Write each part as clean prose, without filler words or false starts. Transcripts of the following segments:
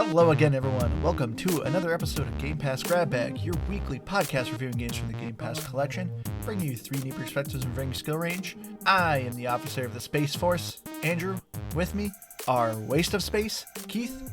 Hello again, everyone. Welcome to another episode of Game Pass Grab Bag, your weekly podcast reviewing games from the Game Pass collection, bringing you three new perspectives and varying skill range. I am the officer of the Space Force, Andrew. With me, our waste of space, Keith.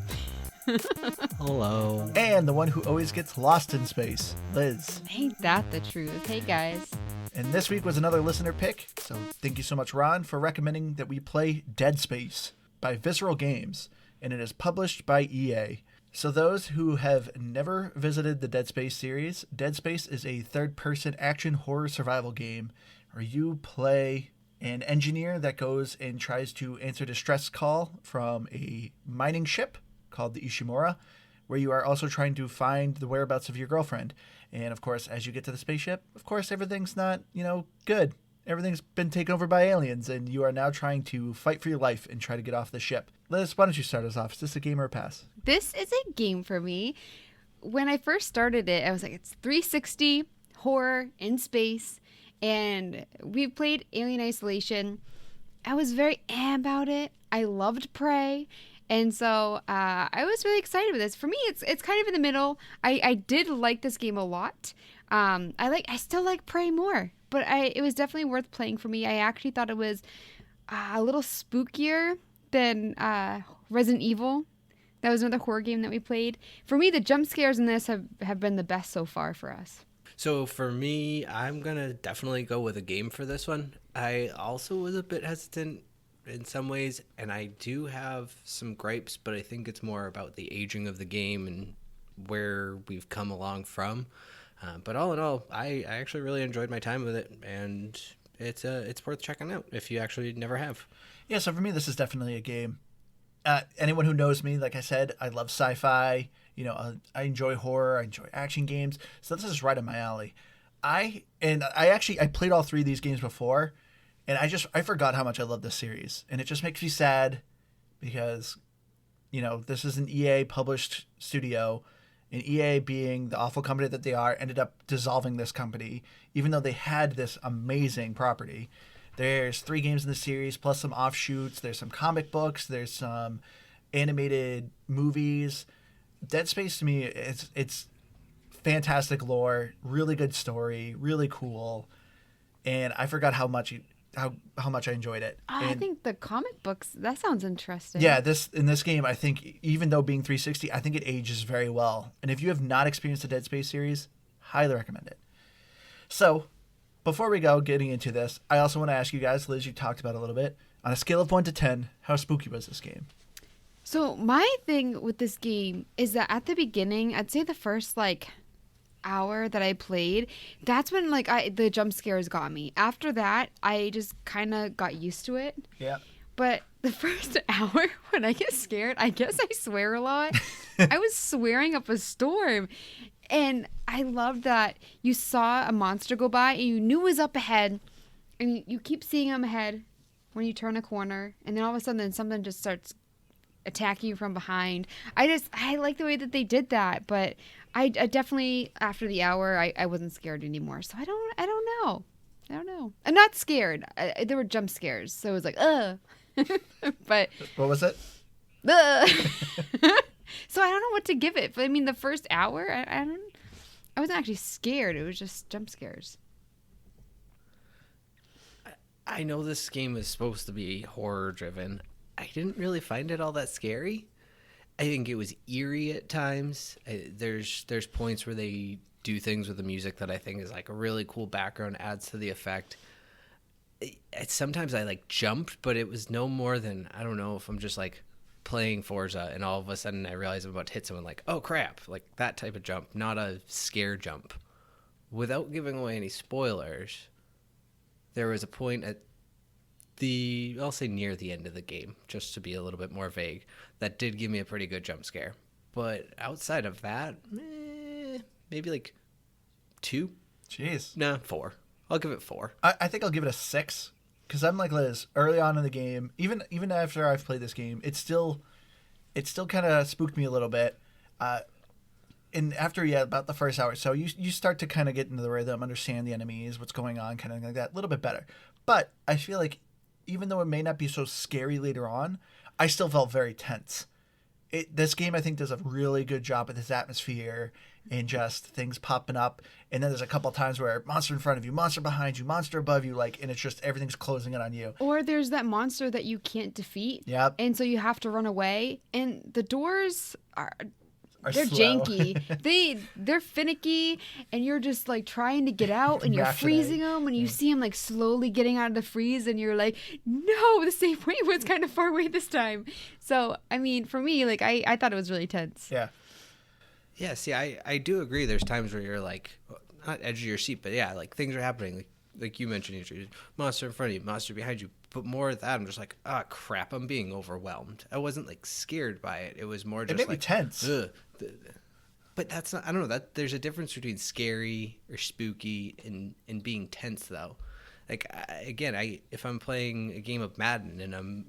Hello. And the one who always gets lost in space, Liz. Ain't that the truth? Hey, guys. And this week was another listener pick, so thank you so much, Ron, for recommending that we play Dead Space by Visceral Games, and it is published by EA. So those who have never visited the Dead Space series, Dead Space is a third-person action horror survival game where you play an engineer that goes and tries to answer a distress call from a mining ship called the Ishimura, where you are also trying to find the whereabouts of your girlfriend. And of course, as you get to the spaceship, of course, everything's not, good. Everything's been taken over by aliens, and you are now trying to fight for your life and try to get off the ship. Liz, why don't you start us off? Is this a game or a pass? This is a game for me. When I first started it, I was like, it's 360, horror, in space, and we played Alien Isolation. I was very about it. I loved Prey. And so I was really excited with this. For me, it's kind of in the middle. I did like this game a lot. I still like Prey more, but it was definitely worth playing for me. I actually thought it was a little spookier than Resident Evil. That was another horror game that we played. For me, the jump scares in this have been the best so far for us. So for me, I'm going to definitely go with a game for this one. I also was a bit hesitant in some ways, and I do have some gripes, but I think it's more about the aging of the game and where we've come along from. But all in all, I actually really enjoyed my time with it, and it's worth checking out if you actually never have. Yeah, so for me, this is definitely a game. Anyone who knows me, like I said, I love sci-fi. I enjoy horror. I enjoy action games. So this is right up my alley. I played all three of these games before, and I forgot how much I love this series. And it just makes me sad because, this is an EA published studio, and EA, being the awful company that they are, ended up dissolving this company, even though they had this amazing property. There's 3 games in the series, plus some offshoots. There's some comic books. There's some animated movies. Dead Space, to me, it's fantastic lore, really good story, really cool. And I forgot how much I enjoyed it. I think the comic books, that sounds interesting. Yeah, in this game, I think, even though being 360, I think it ages very well. And if you have not experienced the Dead Space series, highly recommend it. So, before we go getting into this, I also want to ask you guys, Liz, you talked about it a little bit, on a scale of 1 to 10, how spooky was this game? So my thing with this game is that at the beginning, I'd say the first hour that I played, that's when the jump scares got me. After that, I just kind of got used to it. Yeah. But the first hour when I get scared, I guess I swear a lot. I was swearing up a storm. And I loved that you saw a monster go by and you knew it was up ahead, and you keep seeing him ahead when you turn a corner, and then all of a sudden something just starts attacking you from behind. I like the way that they did that, but I definitely, after the hour, I wasn't scared anymore. So I don't know. I'm not scared. There were jump scares, so it was like, ugh. But what was it? Ugh. So I don't know what to give it. But I mean, the first hour, I wasn't actually scared. It was just jump scares. I know this game is supposed to be horror driven. I didn't really find it all that scary. I think it was eerie at times. There's points where they do things with the music that I think is a really cool background, adds to the effect. Sometimes I jumped, but it was no more than, I don't know if I'm just playing Forza and all of a sudden I realize I'm about to hit someone, oh crap, that type of jump, not a scare jump. Without giving away any spoilers, there was a point at I'll say near the end of the game, just to be a little bit more vague, that did give me a pretty good jump scare. But outside of that, maybe 2. Jeez. Nah, 4. I'll give it 4. I think I'll give it a 6. Because I'm like Liz, early on in the game, even after I've played this game, it still kind of spooked me a little bit. And after, about the first hour, so you start to kind of get into the rhythm, understand the enemies, what's going on, kind of like that, a little bit better. But I feel like even though it may not be so scary later on, I still felt very tense. this game I think does a really good job with its atmosphere and just things popping up. And then there's a couple times where monster in front of you, monster behind you, monster above you, like, and it's just everything's closing in on you. Or there's that monster that you can't defeat. Yep. And so you have to run away. And the doors they're slow. janky. They're finicky, and you're just like trying to get out, and you're Mashing freezing it. them, and you see them like slowly getting out of the freeze, and you're like, no, the safe way was kind of far away this time. So I mean, for me, like I thought it was really tense. Yeah. Yeah, see, I do agree. There's times where you're like, not edge of your seat, but yeah, like things are happening. Like you mentioned, Adrian, monster in front of you, monster behind you. But more of that, I'm just like, ah, crap, I'm being overwhelmed. I wasn't like scared by it. It was more just It made like me tense. Ugh. But that's not. I don't know. That there's a difference between scary or spooky and being tense though. Like if I'm playing a game of Madden and I'm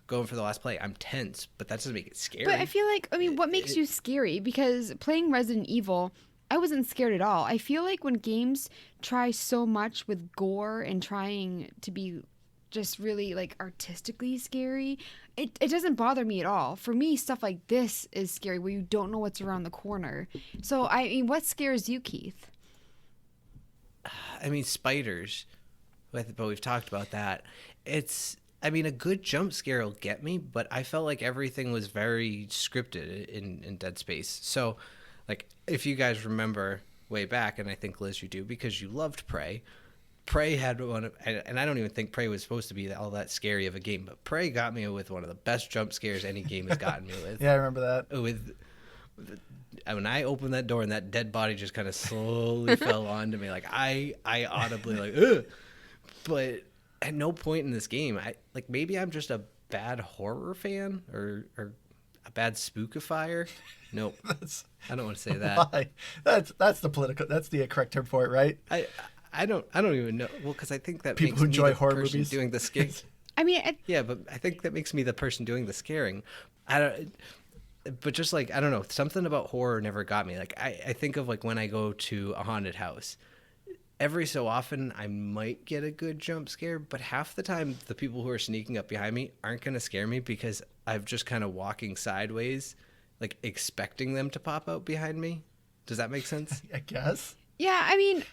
going for the last play, I'm tense, but that doesn't make it scary. But I feel like, I mean, what makes you scary? Because playing Resident Evil, I wasn't scared at all. I feel like when games try so much with gore and trying to be just really like artistically scary, it doesn't bother me at all. For me, stuff like this is scary where you don't know what's around the corner. So, I mean, what scares you, Keith? I mean, spiders. But we've talked about that. I mean, a good jump scare will get me, but I felt like everything was very scripted in Dead Space. So, like, if you guys remember way back, and I think, Liz, you do, because you loved Prey. Prey had one of, and I don't even think Prey was supposed to be all that scary of a game, but Prey got me with one of the best jump scares any game has gotten me with. Yeah, I remember that. When I opened that door and that dead body just kind of slowly fell onto me, like I audibly like, ugh. But at no point in this game, maybe I'm just a bad horror fan or a bad spookifier. Nope. I don't want to say that. Why? That's the correct term for it, right? I don't even know. Well, because I think that People makes who me enjoy the horror person movies doing the scaring. I mean, Yeah, but I think that makes me the person doing the scaring. But just like, I don't know, something about horror never got me. Like I think of like when I go to a haunted house, every so often I might get a good jump scare, but half the time the people who are sneaking up behind me aren't going to scare me because I'm just kind of walking sideways, like expecting them to pop out behind me. Does that make sense? I guess. yeah, I mean,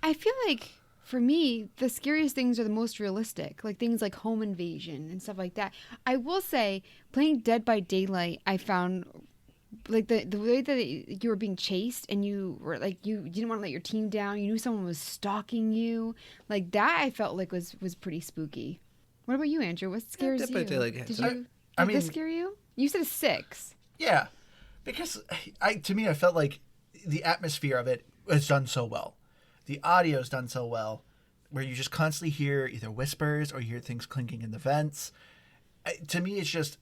I feel like for me, the scariest things are the most realistic, like things like home invasion and stuff like that. I will say, playing Dead by Daylight, I found like the way that you were being chased and you were like you didn't want to let your team down. You knew someone was stalking you, like that. I felt like was pretty spooky. What about you, Andrew? What scares Dead by you? Daylight. Did I mean, this scare you? You said 6. Yeah, because to me, I felt like the atmosphere of it is done so well. The audio is done so well, where you just constantly hear either whispers or you hear things clinking in the vents. To me, it's just.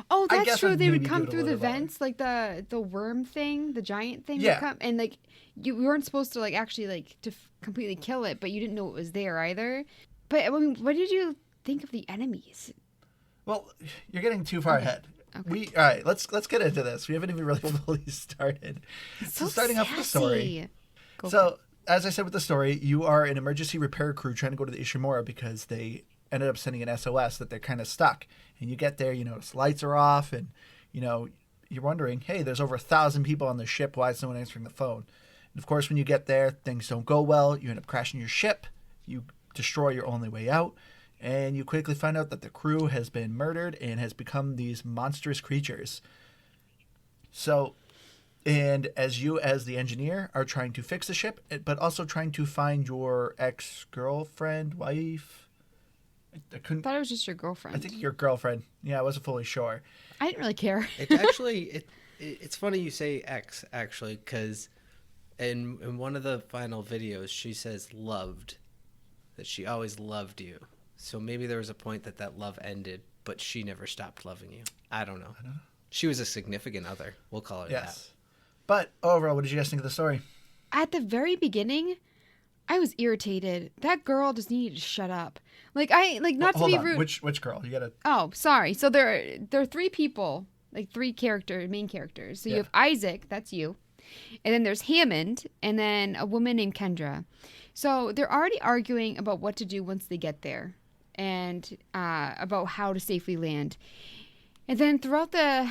Oh, I that's guess true. I'd They would maybe come give it a through the little lower. vents, like the worm thing, the giant thing. Yeah. Would come, and like we weren't supposed to like actually like to completely kill it, but you didn't know it was there either. But I mean, what did you think of the enemies? Well, you're getting too far ahead. Okay. All right. Let's get into this. We haven't even really fully started. So starting off with the story. Go for So, as I said with the story, you are an emergency repair crew trying to go to the Ishimura because they ended up sending an SOS that they're kind of stuck. And you get there, you notice lights are off, and you're wondering, hey, there's over 1,000 people on the ship. Why is no one answering the phone? And of course, when you get there, things don't go well. You end up crashing your ship. You destroy your only way out. And you quickly find out that the crew has been murdered and has become these monstrous creatures. So, and as the engineer, are trying to fix the ship, but also trying to find your ex-girlfriend, wife. I couldn't. I thought it was just your girlfriend. I think your girlfriend. Yeah, I wasn't fully sure. I didn't really care. It's actually it's funny you say X actually, because in one of the final videos she says loved, that she always loved you. So maybe there was a point that love ended, but she never stopped loving you. I don't know. She was a significant other. We'll call it Yes. But overall, what did you guys think of the story? At the very beginning, I was irritated. That girl just needed to shut up. Like not to Hold be on. rude. Which girl? You gotta. Oh, sorry. So there are 3 people, like 3 main characters. So you Yeah. have Isaac, that's you. And then there's Hammond, and then a woman named Kendra. So they're already arguing about what to do once they get there, and about how to safely land. And then throughout the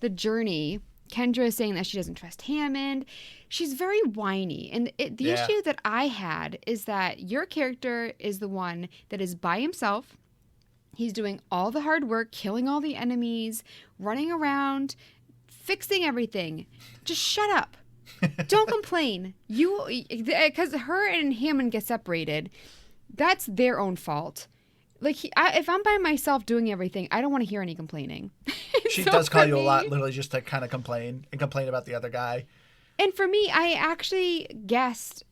the journey, Kendra is saying that she doesn't trust Hammond. She's very whiny. And the issue that I had is that your character is the one that is by himself. He's doing all the hard work, killing all the enemies, running around, fixing everything. Just shut up. Don't complain. Because her and Hammond get separated. That's their own fault. Like, if I'm by myself doing everything, I don't want to hear any complaining. She does call you a lot, literally just to kind of complain about the other guy. And for me, I actually guessed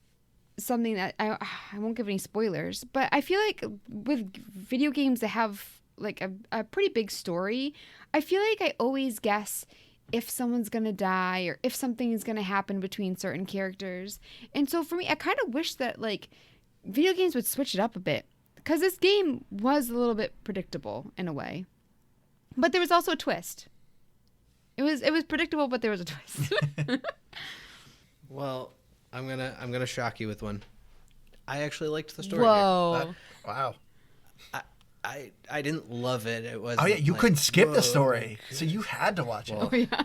something that I won't give any spoilers, but I feel like with video games that have like a pretty big story, I feel like I always guess if someone's going to die or if something is going to happen between certain characters. And so for me, I kind of wish that like video games would switch it up a bit, because this game was a little bit predictable in a way. But there was also a twist. It was predictable, but there was a twist. Well, I'm gonna shock you with one. I actually liked the story. Whoa! Wow. I didn't love it. It was. Oh yeah, you couldn't skip the story, so you had to watch it. Oh yeah.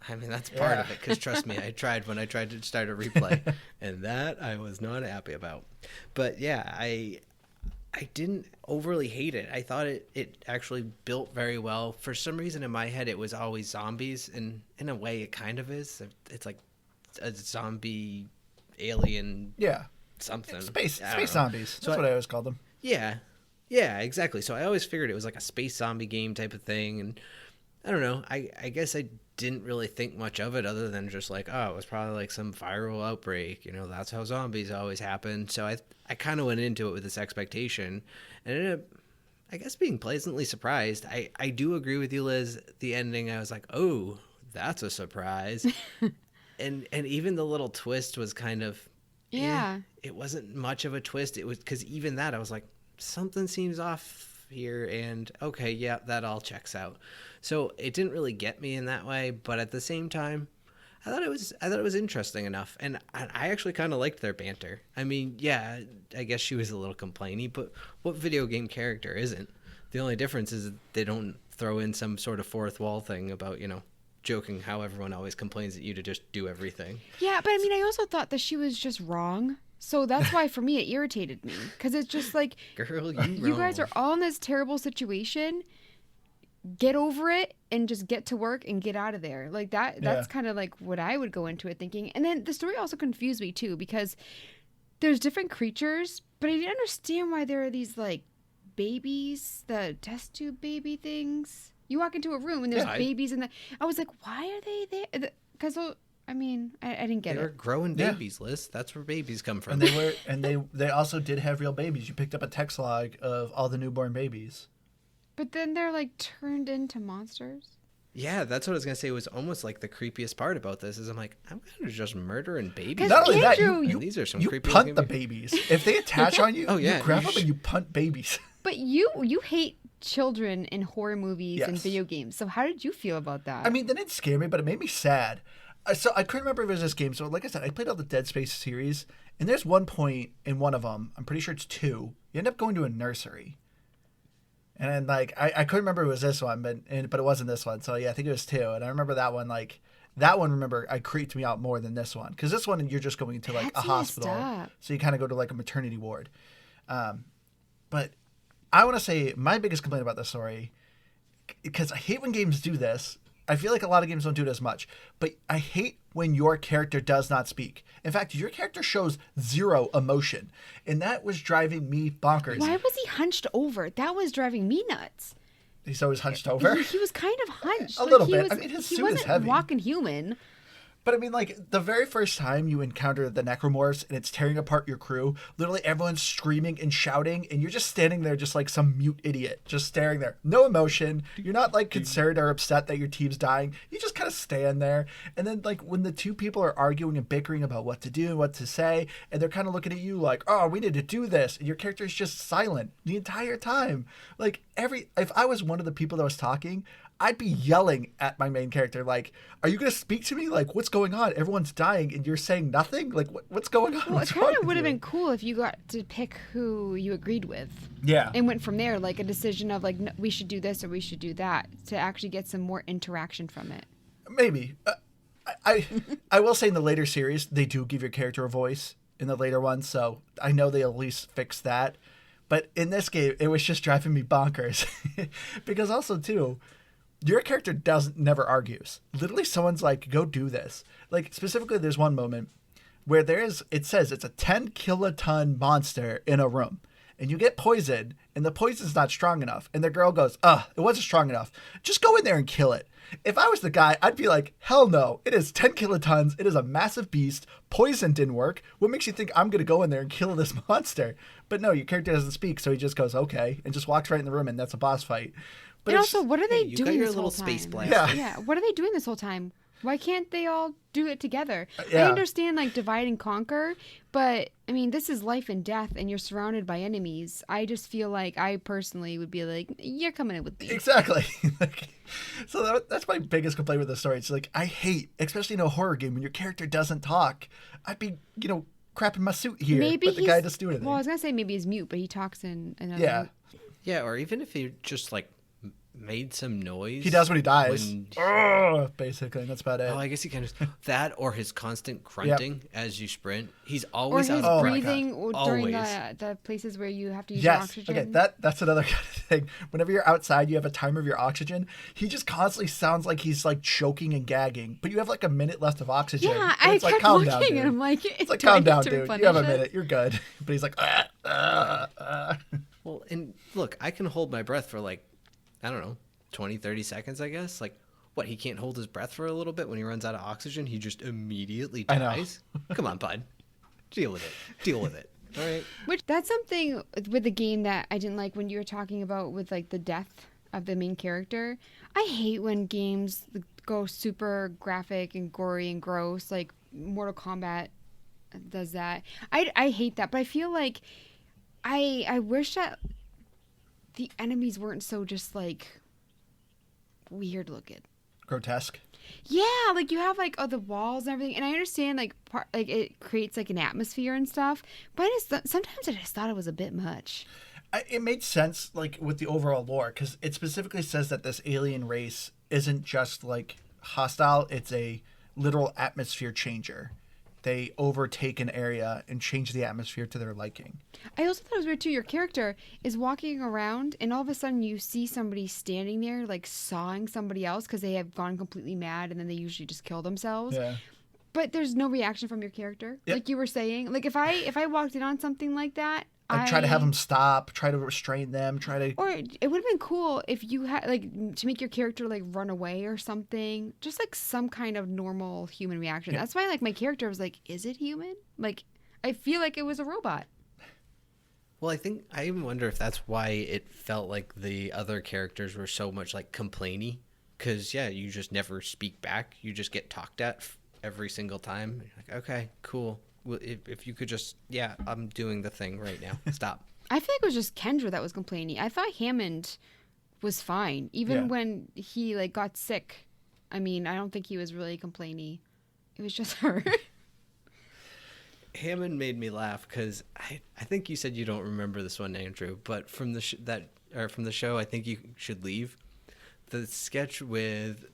I mean, that's part of it, because trust me, I tried when I tried to start a replay, and that I was not happy about. But yeah, I didn't overly hate it. I thought it actually built very well. For some reason in my head, it was always zombies, and in a way it kind of is. It's like a zombie alien something. Space zombies. That's what I always called them. Yeah. Yeah, exactly. So I always figured it was like a space zombie game type of thing, and I don't know. I guess I didn't really think much of it other than just like, oh, it was probably like some viral outbreak. You know, that's how zombies always happen. So I kind of went into it with this expectation, and ended up, I guess, being pleasantly surprised. I do agree with you, Liz. The ending, I was like, oh, that's a surprise. and even the little twist was kind of, it wasn't much of a twist. It was, because even that, I was like, something seems off here, and okay, yeah, that all checks out. So it didn't really get me in that way, but at the same time, I thought it was interesting enough, and I actually kind of liked their banter. I mean, yeah, I guess she was a little complainy, but what video game character isn't? The only difference is they don't throw in some sort of fourth wall thing about, you know, joking how everyone always complains at you to just do everything. Yeah, but I mean, I also thought that she was just wrong. So that's why, for me, it irritated me. Because it's just like, girl, you guys are all in this terrible situation. Get over it and just get to work and get out of there. Like that's kind of like what I would go into it thinking. And then the story also confused me too, because there's different creatures, but I didn't understand why there are these like babies, the test tube baby things. You walk into a room and there's babies in the. I was like, why are they there? Because I mean, I didn't get it. They were growing babies, Liz. That's where babies come from. And they also did have real babies. You picked up a text log of all the newborn babies. But then they're like turned into monsters. Yeah, that's what I was gonna say. Was almost like the creepiest part about this is I'm like, I'm gonna just murdering babies. Not only that, these are some you creepy punt the babies. If they attach on you, you grab them and you punt babies. But you hate children in horror movies and video games. So how did you feel about that? I mean, they didn't scare me, but it made me sad. So I couldn't remember if it was this game. So like I said, I played all the Dead Space series, and there's one point in one of them, I'm pretty sure it's 2, you end up going to a nursery. And then, like, I couldn't remember it was this one, but it wasn't this one. So, yeah, I think it was 2. And I remember that one, remember, I creeped me out more than this one. Because this one, you're just going to, like, a hospital. So you kind of go to, like, a maternity ward. But I want to say my biggest complaint about this story, because I hate when games do this. I feel like a lot of games don't do it as much. But I hate when your character does not speak. In fact, your character shows zero emotion. And that was driving me bonkers. Why was he hunched over? That was driving me nuts. He's always hunched over? He was kind of hunched. A little bit. I mean, his suit is heavy. He wasn't walking human. But I mean, like, the very first time you encounter the necromorphs and it's tearing apart your crew, literally everyone's screaming and shouting, and you're just standing there just like some mute idiot, just staring there. No emotion. You're not, like, concerned or upset that your team's dying. You just kind of stand there. And then, like, when the two people are arguing and bickering about what to do and what to say, and they're kind of looking at you like, oh, we need to do this, and your character is just silent the entire time. Like, if I was one of the people that was talking, I'd be yelling at my main character, like, are you going to speak to me? Like, what's going on? Everyone's dying and you're saying nothing? Like, what's going on? Well, it kind of would have been cool if you got to pick who you agreed with. Yeah. And went from there, like a decision of like, no, we should do this or we should do that to actually get some more interaction from it. Maybe. I will say in the later series, they do give your character a voice in the later ones, so I know they at least fix that. But in this game, it was just driving me bonkers. Because also, too, your character never argues. Literally, someone's like, go do this. Like, specifically, there's one moment where it says it's a 10 kiloton monster in a room. And you get poisoned, and the poison's not strong enough. And the girl goes, it wasn't strong enough. Just go in there and kill it. If I was the guy, I'd be like, hell no. It is 10 kilotons. It is a massive beast. Poison didn't work. What makes you think I'm going to go in there and kill this monster? But no, your character doesn't speak, so he just goes, okay, and just walks right in the room, and that's a boss fight. But and also, what are they you doing got your this little whole space time? blast. Yeah, what are they doing this whole time? Why can't they all do it together? Yeah. I understand, like, divide and conquer, but, I mean, this is life and death, and you're surrounded by enemies. I just feel like I personally would be like, you're coming in with me. Exactly. So that's my biggest complaint with the story. It's like, I hate, especially in a horror game, when your character doesn't talk. I'd be, crapping my suit here, but the guy doesn't do anything. Well, I was going to say maybe he's mute, but he talks in another Yeah. Yeah, or even if he just like made some noise. He does when he dies. when- Basically, and that's about it. Oh, I guess he kind of that, or his constant grunting as you sprint. He's always or his out of breath. breathing during Always. the places where you have to use Yes. oxygen. Okay, that's another kind of thing. Whenever you're outside, you have a timer of your oxygen. He just constantly sounds like he's like choking and gagging, but you have like a minute left of oxygen. Yeah, And I it's like, kept calm looking, down, dude. and I'm like, It's like, do I calm need down, to dude. You replenish have a it? minute. You're good. But he's like, Well, and look, I can hold my breath for like, I don't know, 20, 30 seconds, I guess. Like, what, he can't hold his breath for a little bit when he runs out of oxygen? He just immediately I know. dies? Come on, bud. Deal with it. Deal with it. All right. Which that's something with the game that I didn't like when you were talking about with like the death of the main character. I hate when games go super graphic and gory and gross, like Mortal Kombat does that. I hate that, but I feel like I wish that the enemies weren't so just like weird looking. grotesque. Yeah, like you have like the walls and everything, and I understand like like it creates like an atmosphere and stuff, but sometimes I just thought it was a bit much. It made sense, like, with the overall lore, because it specifically says that this alien race isn't just, like, hostile. It's a literal atmosphere changer. They overtake an area and change the atmosphere to their liking. I also thought it was weird, too. Your character is walking around, and all of a sudden you see somebody standing there, like, sawing somebody else because they have gone completely mad, and then they usually just kill themselves. Yeah. But there's no reaction from your character, Yep. like you were saying. Like, if I walked in on something like that, Like, try to have them stop, try to restrain them, try to... Or it would have been cool if you had, like, to make your character, like, run away or something. Just, like, some kind of normal human reaction. Yeah. That's why, like, my character was like, is it human? Like, I feel like it was a robot. Well, I even wonder if that's why it felt like the other characters were so much like complainy. Because, yeah, you just never speak back. You just get talked at every single time. You're like, okay, cool. Well, if you could just, yeah, I'm doing the thing right now. Stop. I feel like it was just Kendra that was complaining. I thought Hammond was fine. Even Yeah. when he, like, got sick. I mean, I don't think he was really complaining. It was just her. Hammond made me laugh because I think you said you don't remember this one, Andrew, but from the from the show, I think you should leave. The sketch with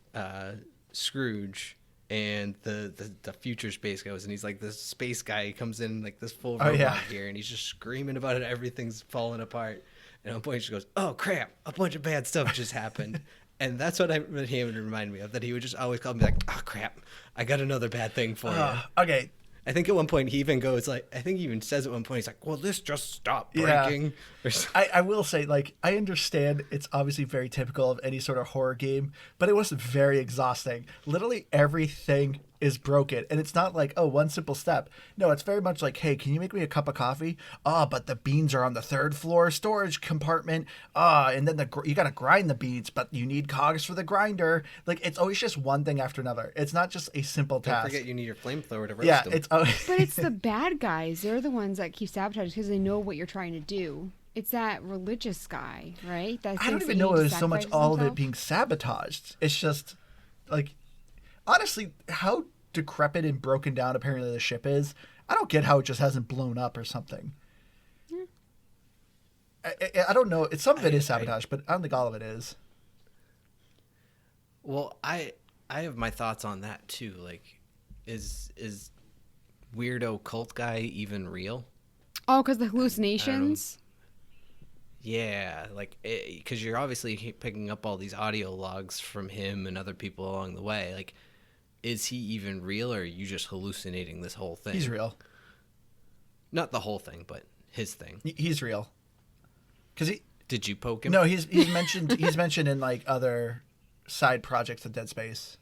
Scrooge and the future space goes, and he's like this space guy. He comes in like this full robot yeah. here, and he's just screaming about it. Everything's falling apart. And at one point, he just goes, "Oh crap! A bunch of bad stuff just happened." And that's what Hammond reminded me of. That he would just always call me like, "Oh crap! I got another bad thing for you." Okay. I think at one point he even goes like, I think he even says at one point, he's like, "Well, this just stopped Yeah. breaking." Or something. I will say, like, I understand it's obviously very typical of any sort of horror game, but it was very exhausting. Literally everything is broken, and it's not like, oh, one simple step. No, it's very much like, hey, can you make me a cup of coffee? But the beans are on the third floor storage compartment. And then you gotta grind the beans, but you need cogs for the grinder. Like, it's always just one thing after another. It's not just a simple Don't task. forget you need your flamethrower to roast Yeah, them. it's But it's the bad guys. They're the ones that keep sabotaging because they know what you're trying to do. it's that religious guy, right? That I don't thinks that even know he it was so much sacrifices all of it himself. being sabotaged. It's just like, honestly, how decrepit and broken down apparently the ship is. I don't get how it just hasn't blown up or something. I don't know. Some of it is sabotage, but I don't think all of it is. Well, I have my thoughts on that too. Like, is weirdo cult guy even real? Oh, because the hallucinations. Yeah, like, because you're obviously picking up all these audio logs from him and other people along the way. Like, is he even real, or are you just hallucinating this whole thing? He's real. Not the whole thing, but his thing. He's real. Because Did you poke him? No, he's mentioned in like other side projects of Dead Space.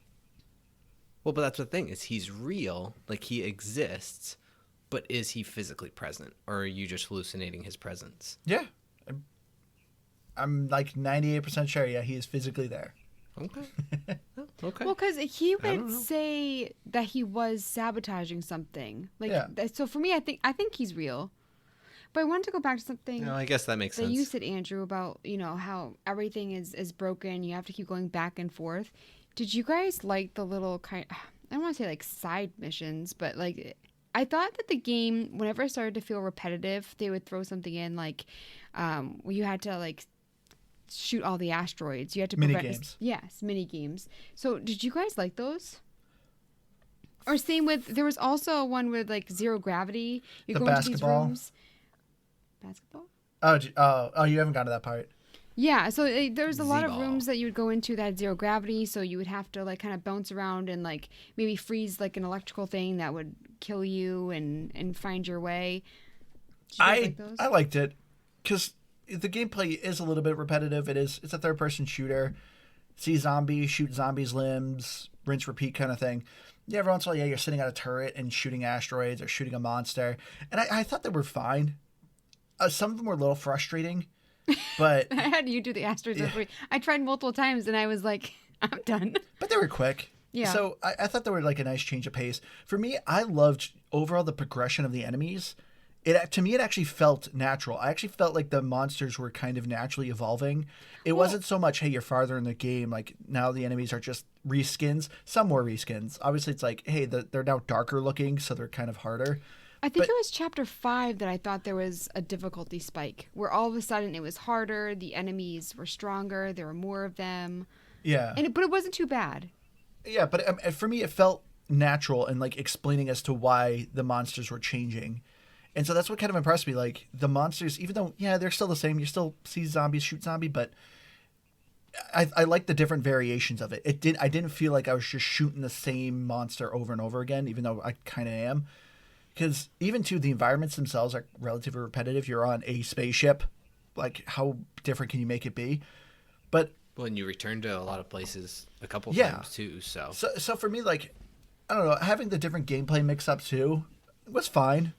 Well, but that's the thing, is he's real, like he exists, but is he physically present, or are you just hallucinating his presence? Yeah. I'm like 98% sure, yeah, he is physically there. Okay. Oh, okay. Well, because he don't would know. say that he was sabotaging something. Like, Yeah. so for me, I think he's real. But I wanted to go back to something No, I guess that makes that sense. you said, Andrew, about how everything is broken. You have to keep going back and forth. Did you guys like the little kind? I don't want to say like side missions, but like I thought that the game, whenever it started to feel repetitive, they would throw something in like where you had to like shoot all the asteroids. You had to Mini prevent games. Yes, mini games. So did you guys like those? Or same with, there was also one with like zero gravity. You The go into these basketball? rooms. Basketball? Oh, you haven't gone to that part. Yeah, so there's a lot of Z-ball. rooms that you would go into that had zero gravity, so you would have to like kind of bounce around and like maybe freeze like an electrical thing that would kill you and find your way. Did you guys like those? I liked it because the gameplay is a little bit repetitive. It's a third person shooter. See zombies, shoot zombies' limbs, rinse repeat kind of thing. Yeah, every once in a while, yeah, you're sitting on a turret and shooting asteroids or shooting a monster, and I thought they were fine. Some of them were a little frustrating, but I had you do the asteroids. I tried multiple times and I was like, I'm done. but they were quick. Yeah. So I thought they were like a nice change of pace. For me, I loved overall the progression of the enemies. To me, it actually felt natural. I actually felt like the monsters were kind of naturally evolving. It wasn't so much, hey, you're farther in the game. Like now the enemies are just reskins. Some more reskins. Obviously, it's like, hey, they're now darker looking, so they're kind of harder. I think it was chapter 5 that I thought there was a difficulty spike where all of a sudden it was harder, the enemies were stronger, there were more of them. Yeah. But it wasn't too bad. Yeah, but for me, it felt natural and like explaining as to why the monsters were changing. And so that's what kind of impressed me. Like the monsters, even though, yeah, they're still the same. You still see zombies, shoot zombie, but I like the different variations of it. I didn't feel like I was just shooting the same monster over and over again, even though I kind of am. Because even too, the environments themselves are relatively repetitive. You're on a spaceship. Like, how different can you make it be? But When you return to a lot of places a couple Yeah. times too, so so for me, like, I don't know, having the different gameplay mix up too was fine.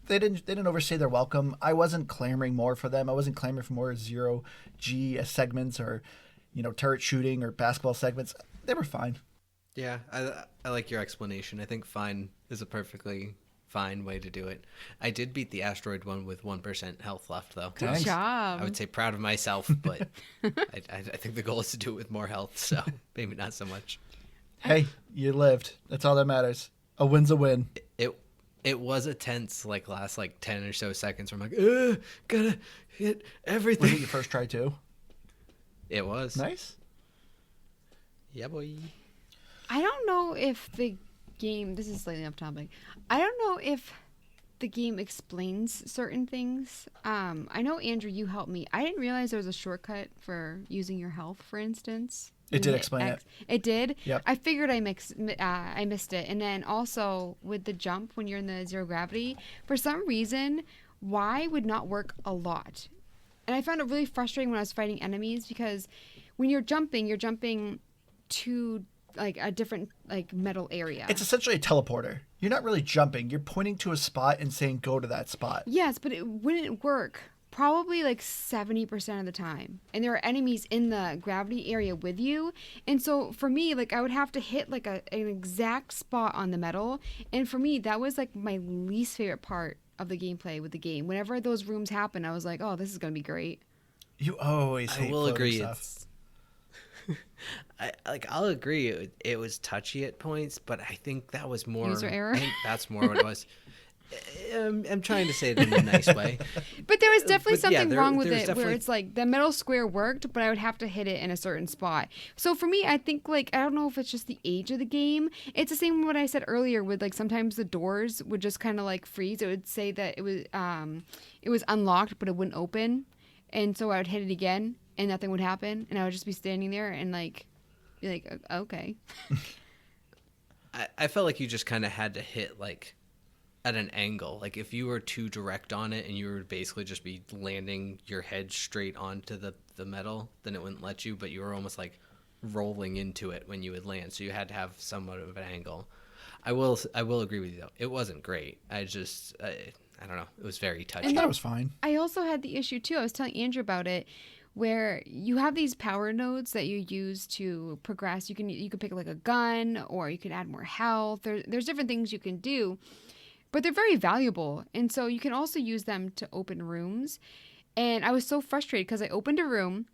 They didn't overstay their welcome. I wasn't clamoring more for them. I wasn't clamoring for more zero G segments or, turret shooting or basketball segments. They were fine. yeah, I like your explanation. I think fine is a perfectly fine way to do it. I did beat the asteroid one with 1% health left, though. Good Thanks. job. I would say proud of myself, but I think the goal is to do it with more health, so maybe not so much. Hey, you lived. That's all that matters. A win's a win. It was a tense last 10 or so seconds where I'm like, gotta hit Was everything. it your first try too? It was. Nice. Yeah, boy. I don't know if the game, this is slightly off topic. I don't know if the game explains certain things. I know, Andrew, you helped me. I didn't realize there was a shortcut for using your health, for instance. It You did hit explain X. It did? Yep. I figured I missed it. And then also with the jump when you're in the zero gravity, for some reason, Y would not work a lot. And I found it really frustrating when I was fighting enemies because when you're jumping to like a different metal area. It's essentially a teleporter. You're not really jumping. You're pointing to a spot and saying go to that spot. Yes, but it wouldn't work probably 70% of the time. And there are enemies in the gravity area with you. And so for me, I would have to hit an exact spot on the metal. And for me, that was my least favorite part of the gameplay with the game. Whenever those rooms happen, I was like, oh, this is going to be great. You always hate I will floating agree. stuff. I'll agree. It was touchy at points, but I think that was more User error? I think that's more what it was. I'm trying to say it in a nice way. But there was definitely But yeah, something there- wrong with there was it where definitely- it's like the metal square worked, but I would have to hit it in a certain spot. So for me, I think like, I don't know if it's just the age of the game. It's the same with what I said earlier with like sometimes the doors would just kind of like freeze. It would say that it was unlocked, but it wouldn't open. And so I would hit it again and nothing would happen. And I would just be standing there and like, be like, okay. I felt like you just kind of had to hit like at an angle. Like if you were too direct on it and you would basically just be landing your head straight onto the metal, then it wouldn't let you, but you were almost like rolling into it when you would land. So you had to have somewhat of an angle. I will agree with you though. It wasn't great. I don't know. It was very touchy. I thought it was fine. I also had the issue too. I was telling Andrew about it, where you have these power nodes that you use to progress. You can pick like a gun, or you can add more health. There's different things you can do, but they're very valuable, and so you can also use them to open rooms. And I was so frustrated because I opened a room.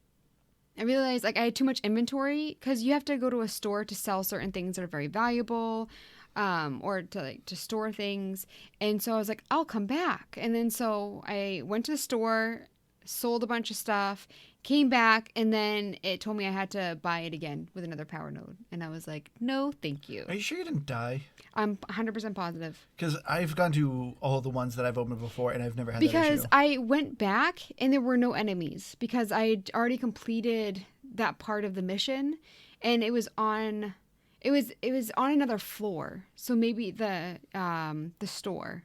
I realized like I had too much inventory because you have to go to a store to sell certain things that are very valuable. Or to store things. And so I was like, I'll come back. And then so I went to the store, sold a bunch of stuff, came back, and then it told me I had to buy it again with another power node. And I was like, no, thank you. Are you sure you didn't die? I'm 100% positive. Because I've gone to all the ones that I've opened before, and I've never had that Because issue. I went back and there were no enemies because I had already completed that part of the mission, and it was on another floor, so maybe the store.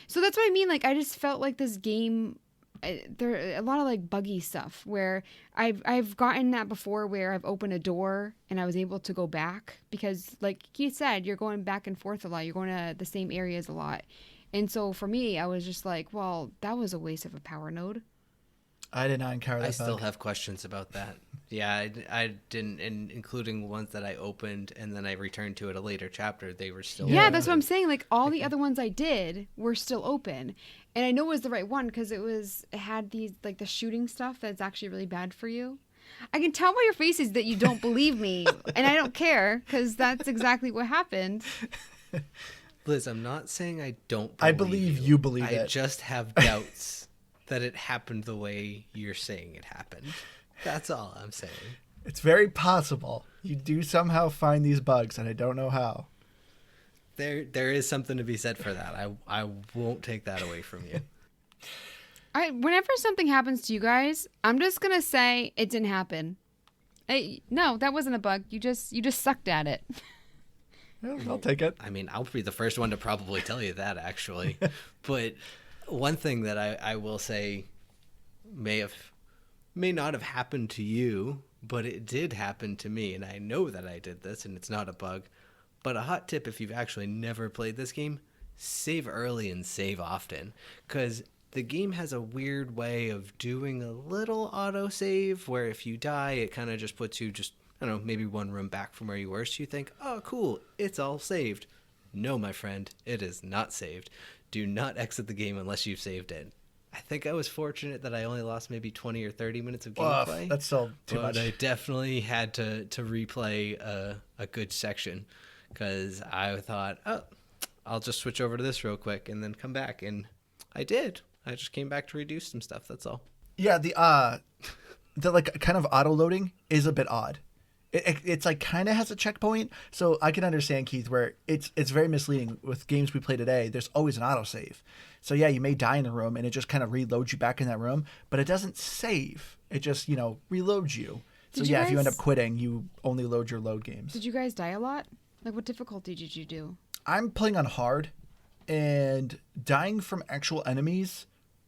So that's what I mean. Like I just felt like this game, there are a lot of like buggy stuff where I've gotten that before, where I've opened a door and I was able to go back because, like Keith said, you're going back and forth a lot. You're going to the same areas a lot, and so for me, I was just like, well, that was a waste of a power node. I did not encounter that I still bug. have questions about that. Yeah, I didn't, and including ones that I opened and then I returned to at a later chapter. They were still Yeah, open. that's what I'm saying. Like all the other ones I did were still open, and I know it was the right one because it had these like the shooting stuff that's actually really bad for you. I can tell by your faces that you don't believe me, and I don't care because that's exactly what happened. Liz, I'm not saying I don't. I believe you believe I it. just have doubts that it happened the way you're saying it happened. That's all I'm saying. It's very possible you do somehow find these bugs, and I don't know how. There is something to be said for that. I won't take that away from you. Whenever something happens to you guys, I'm just gonna say it didn't happen. No, that wasn't a bug. You just sucked at it. I'll take it. I mean, I'll be the first one to probably tell you that, actually. But one thing that I will say may not have happened to you, but it did happen to me, and I know that I did this, and it's not a bug. But a hot tip, if you've actually never played this game, save early and save often, because the game has a weird way of doing a little autosave, where if you die, it kind of just puts you I don't know, maybe one room back from where you were, so you think, oh, cool, it's all saved. No, my friend, it is not saved. Do not exit the game unless you've saved it. I think I was fortunate that I only lost maybe 20 or 30 minutes of gameplay. That's still too but much. I definitely had to replay a good section because I thought, oh, I'll just switch over to this real quick and then come back. And I did. I just came back to redo some stuff. That's all. Yeah, the like kind of auto loading is a bit odd. It's like kind of has a checkpoint, so I can understand, Keith, where it's very misleading with games we play today. There's always an autosave, so yeah, you may die in a room and it just kind of reloads you back in that room, but it doesn't save. It just reloads you. So yeah, if you end up quitting, you only load your load games. Did you guys die a lot? Like, what difficulty did you do? I'm playing on hard, and dying from actual enemies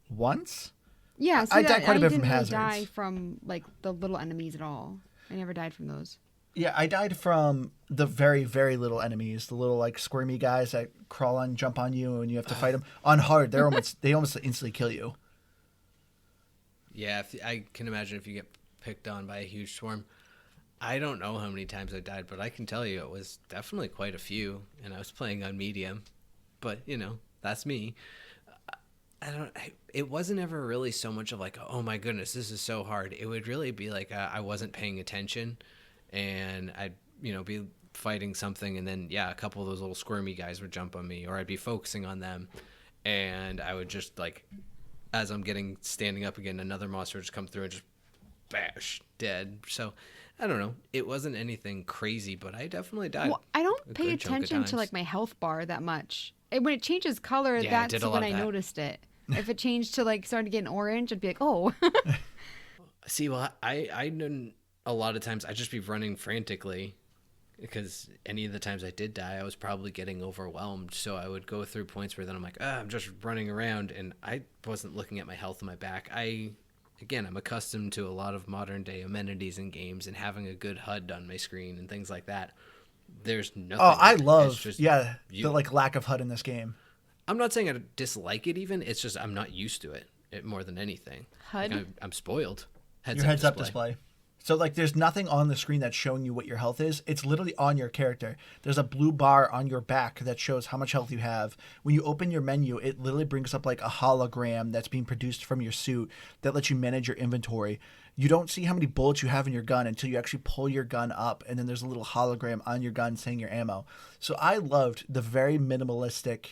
once. Yeah, I died quite a bit from didn't really hazards. die from like the little enemies at all. I never died from those. Yeah, I died from the very, very little enemies, the little like squirmy guys that crawl on, jump on you, and you have to fight them. On hard, they almost instantly kill you. Yeah, I can imagine if you get picked on by a huge swarm. I don't know how many times I died, but I can tell you it was definitely quite a few, and I was playing on medium. But, that's me. it wasn't ever really so much of like, oh my goodness, this is so hard. It would really be like I wasn't paying attention, and I'd be fighting something, and then a couple of those little squirmy guys would jump on me, or I'd be focusing on them, and I would just like, as I'm standing up again, another monster would just come through and just bash, dead. So I don't know. It wasn't anything crazy, but I definitely died. Well, I don't pay attention to like my health bar that much. When it changes color, that's when I noticed it. If it changed to like started getting orange, I'd be like, oh. See, well, I didn't. A lot of times I'd just be running frantically, because any of the times I did die, I was probably getting overwhelmed. So I would go through points where then I'm like, I'm just running around, and I wasn't looking at my health in my back. Again, I'm accustomed to a lot of modern day amenities in games and having a good HUD on my screen and things like that. There's nothing. Oh, I love the like lack of HUD in this game. I'm not saying I dislike it even. It's just I'm not used to it more than anything. HUD? Like I'm spoiled. Your heads-up display. So like there's nothing on the screen that's showing you what your health is. It's literally on your character. There's a blue bar on your back that shows how much health you have. When you open your menu, it literally brings up like a hologram that's being produced from your suit that lets you manage your inventory. You don't see how many bullets you have in your gun until you actually pull your gun up, and then there's a little hologram on your gun saying your ammo. So I loved the very minimalistic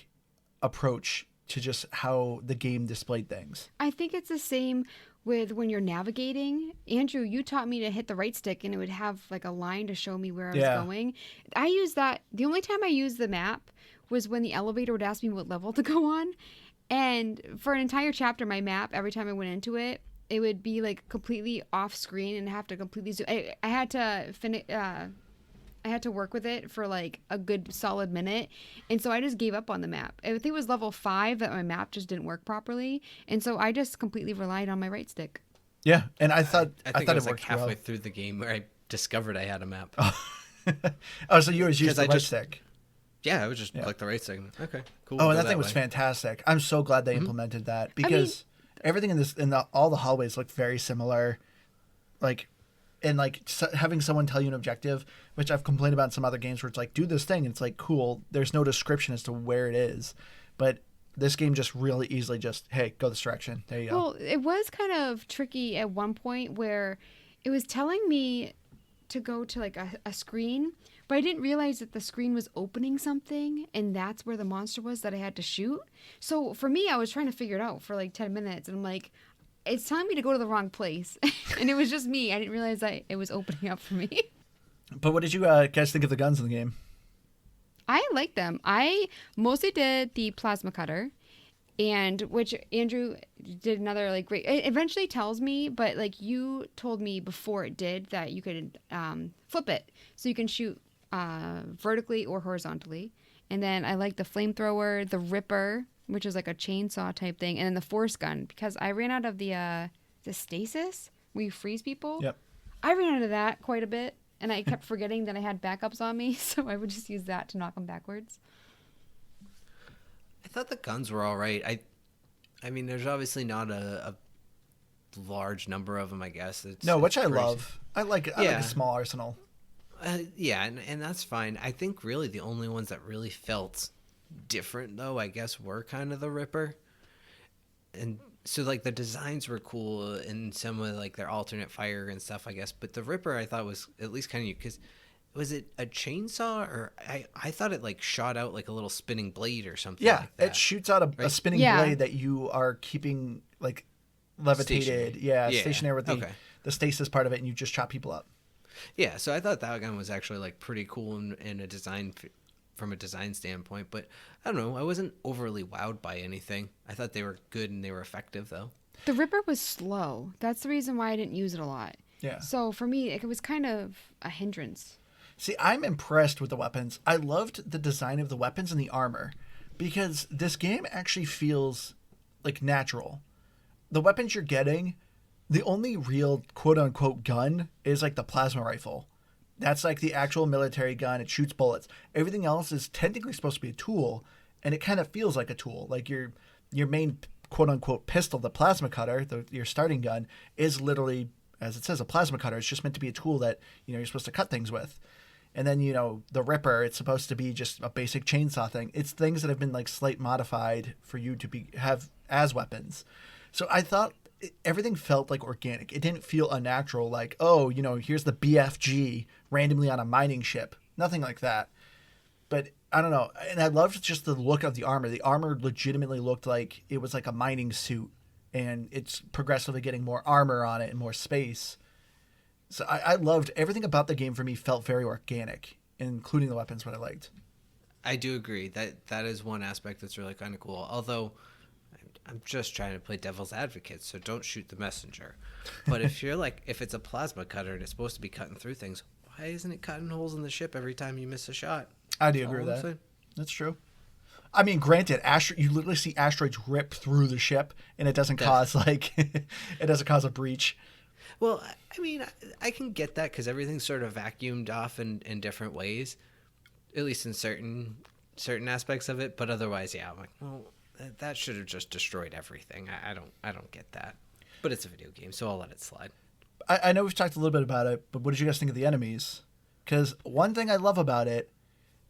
approach to just how the game displayed things. I think it's the same with when you're navigating. Andrew, you taught me to hit the right stick and it would have like a line to show me where I was going. I use that. The only time I used the map was when the elevator would ask me what level to go on. And for an entire chapter, my map, every time I went into it, it would be like completely off screen and have to completely zoom. I had to finish. I had to work with it for like a good solid minute. And so I just gave up on the map. I think it was level 5 that my map just didn't work properly. And so I just completely relied on my right stick. Yeah. And I thought it was it like halfway through the game where I discovered I had a map. Oh, so you always used the right stick. Yeah, I would just click the right stick. Okay, cool. Oh, and that thing was fantastic. I'm so glad they implemented that, because everything in all the hallways looked very similar. Like, and like having someone tell you an objective, which I've complained about in some other games where it's like, do this thing. And it's like, cool. There's no description as to where it is. But this game just really easily just, hey, go this direction. There you go. Well, it was kind of tricky at one point where it was telling me to go to like a screen, but I didn't realize that the screen was opening something, and that's where the monster was that I had to shoot. So for me, I was trying to figure it out for like 10 minutes, and I'm like, it's telling me to go to the wrong place. And it was just me. I didn't realize that it was opening up for me. But what did you guys think of the guns in the game? I like them. I mostly did the plasma cutter, and which Andrew did another like great. It eventually tells me, but like you told me before it did that you could flip it, so you can shoot vertically or horizontally. And then I like the flamethrower, the ripper, which is like a chainsaw type thing, and then the force gun, because I ran out of the stasis where you freeze people. Yep. I ran out of that quite a bit, and I kept forgetting that I had backups on me, so I would just use that to knock them backwards. I thought the guns were all right. I mean, there's obviously not a large number of them, I guess. Which I love. I like a small arsenal. And that's fine. I think really the only ones that really felt different, though, I guess, were kind of the Ripper. And so, like, the designs were cool and some of, like, their alternate fire and stuff, I guess. But the Ripper, I thought, was at least kind of, because was it a chainsaw, or I thought it like shot out like a little spinning blade or something. Yeah, like that. It shoots out a spinning blade that you are keeping like levitated. Stationary with the stasis part of it, and you just chop people up. Yeah, so I thought that gun was actually like pretty cool in a design from a design standpoint, but I don't know, I wasn't overly wowed by anything. I thought they were good and they were effective though. The Ripper was slow. That's the reason why I didn't use it a lot. Yeah. So for me, it was kind of a hindrance. See, I'm impressed with the weapons. I loved the design of the weapons and the armor, because this game actually feels like natural. The weapons you're getting, the only real quote-unquote gun is like the plasma rifle. That's like the actual military gun. It shoots bullets. Everything else is technically supposed to be a tool, and it kind of feels like a tool. Like your main quote-unquote pistol, the plasma cutter, your starting gun, is literally, as it says, a plasma cutter. It's just meant to be a tool that you're supposed to cut things with. And then, the Ripper, it's supposed to be just a basic chainsaw thing. It's things that have been like slight modified for you to have as weapons. So I thought everything felt like organic. It didn't feel unnatural, like, oh, here's the BFG randomly on a mining ship. Nothing like that. But I don't know. And I loved just the look of the armor. The armor legitimately looked like it was like a mining suit. And it's progressively getting more armor on it and more space. So I loved everything about the game. For me, felt very organic, including the weapons, what I liked. I do agree that is one aspect that's really kind of cool. Although I'm just trying to play devil's advocate, so don't shoot the messenger. But if it's a plasma cutter and it's supposed to be cutting through things, why isn't it cutting holes in the ship every time you miss a shot? I do agree with that. That's true. I mean, granted, you literally see asteroids rip through the ship, and it doesn't cause it doesn't cause a breach. Well, I mean, I can get that because everything's sort of vacuumed off in different ways, at least in certain aspects of it. But otherwise, yeah, I'm like, well, that should have just destroyed everything. I don't get that. But it's a video game, so I'll let it slide. I know we've talked a little bit about it, but what did you guys think of the enemies? Because one thing I love about it,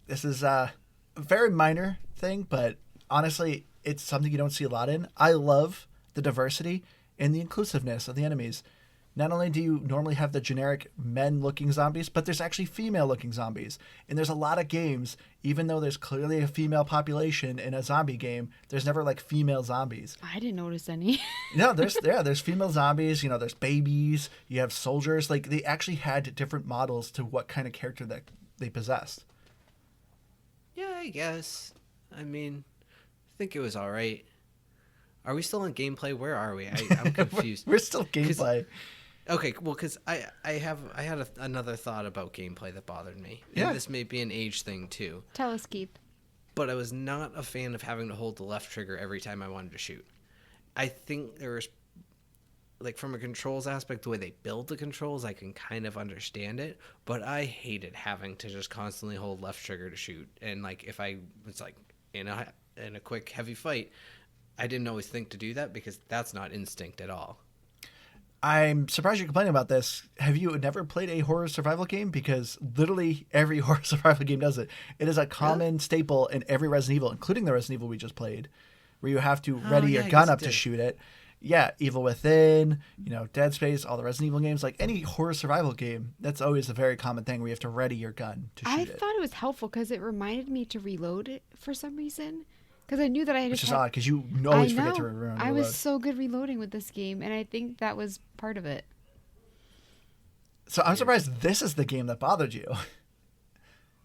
this is a very minor thing, but honestly, it's something you don't see a lot in. I love the diversity and the inclusiveness of the enemies. Not only do you normally have the generic men-looking zombies, but there's actually female-looking zombies. And there's a lot of games, even though there's clearly a female population in a zombie game, there's never like female zombies. I didn't notice any. No, there's female zombies, there's babies, you have soldiers. Like, they actually had different models to what kind of character that they possessed. Yeah, I guess. I mean, I think it was all right. Are we still on gameplay? Where are we? I'm confused. We're still gameplay. Okay, well, because I had another thought about gameplay that bothered me. Yeah. And this may be an age thing, too. Tell us, Keith. But I was not a fan of having to hold the left trigger every time I wanted to shoot. I think there was, like, from a controls aspect, the way they build the controls, I can kind of understand it. But I hated having to just constantly hold left trigger to shoot. And, like, if I was, like, in a quick, heavy fight, I didn't always think to do that because that's not instinct at all. I'm surprised you're complaining about this. Have you never played a horror survival game? Because literally every horror survival game does it. It is a common staple in every Resident Evil, including the Resident Evil we just played, where you have to ready your gun up to shoot it. Yeah, Evil Within, Dead Space, all the Resident Evil games, like any horror survival game, that's always a very common thing where you have to ready your gun to shoot it. I thought it was helpful because it reminded me to reload it for some reason. Because I knew that I had Which is odd, because you always forget to reload. I was so good reloading with this game, and I think that was part of it. So I'm surprised this is the game that bothered you.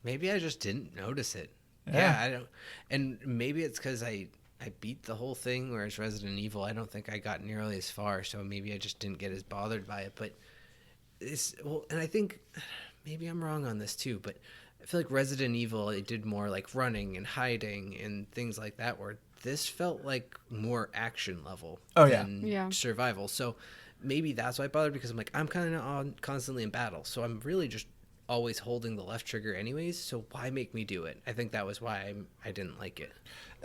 Maybe I just didn't notice it. Yeah, I don't. And maybe it's because I beat the whole thing, whereas Resident Evil, I don't think I got nearly as far, so maybe I just didn't get as bothered by it. But and I think maybe I'm wrong on this too, but I feel like Resident Evil, it did more like running and hiding and things like that, where this felt like more action level than survival. So maybe that's why I bothered, because I'm kind of constantly in battle. So I'm really just always holding the left trigger anyways. So why make me do it? I think that was why I didn't like it.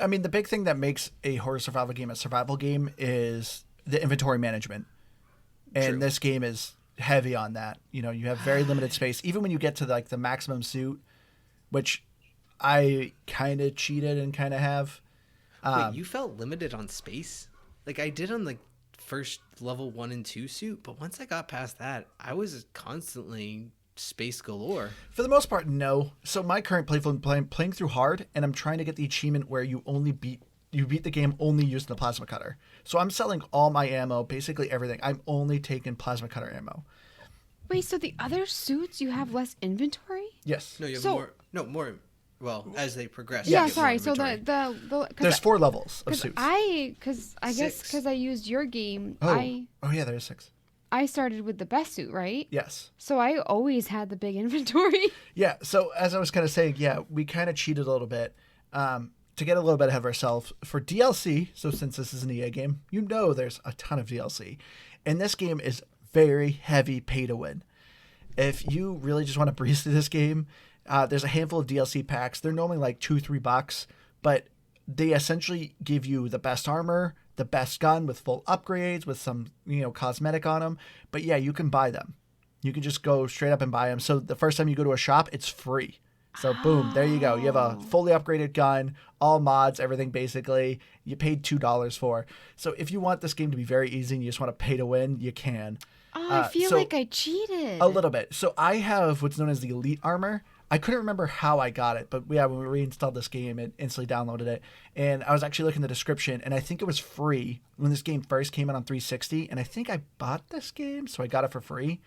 I mean, the big thing that makes a horror survival game a survival game is the inventory management. And True. This game is heavy on that. You have very limited space. Even when you get to like the maximum suit, which I kind of cheated and kind of have. Wait, you felt limited on space? Like I did on the first level 1 and 2 suit, but once I got past that, I was constantly space galore. For the most part, no. So my current playthrough, I'm playing through hard, and I'm trying to get the achievement where you beat the game only using the plasma cutter. So I'm selling all my ammo, basically everything. I'm only taking plasma cutter ammo. Wait, so the other suits you have less inventory? Yes. No, you have more. Well, as they progress. Yeah, sorry. So there's 4 levels of suits. I guess 6. because I used your game. Oh yeah, there's 6. I started with the best suit, right? Yes. So I always had the big inventory. Yeah. So as I was kind of saying, yeah, we kind of cheated a little bit to get a little bit ahead of ourselves for DLC. So since this is an EA game, there's a ton of DLC, and this game is very heavy pay to win. If you really just want to breeze through this game, there's a handful of DLC packs. They're normally like $2-3, but they essentially give you the best armor, the best gun with full upgrades, with some cosmetic on them. But yeah, you can buy them. You can just go straight up and buy them. So the first time you go to a shop, it's free. So boom, there you go. You have a fully upgraded gun, all mods, everything basically. You paid $2 for. So if you want this game to be very easy and you just want to pay to win, you can. Oh, I feel like I cheated. A little bit. So I have what's known as the Elite Armor. I couldn't remember how I got it, but yeah, when we reinstalled this game, it instantly downloaded it. And I was actually looking at the description, and I think it was free when this game first came out on 360. And I think I bought this game, so I got it for free.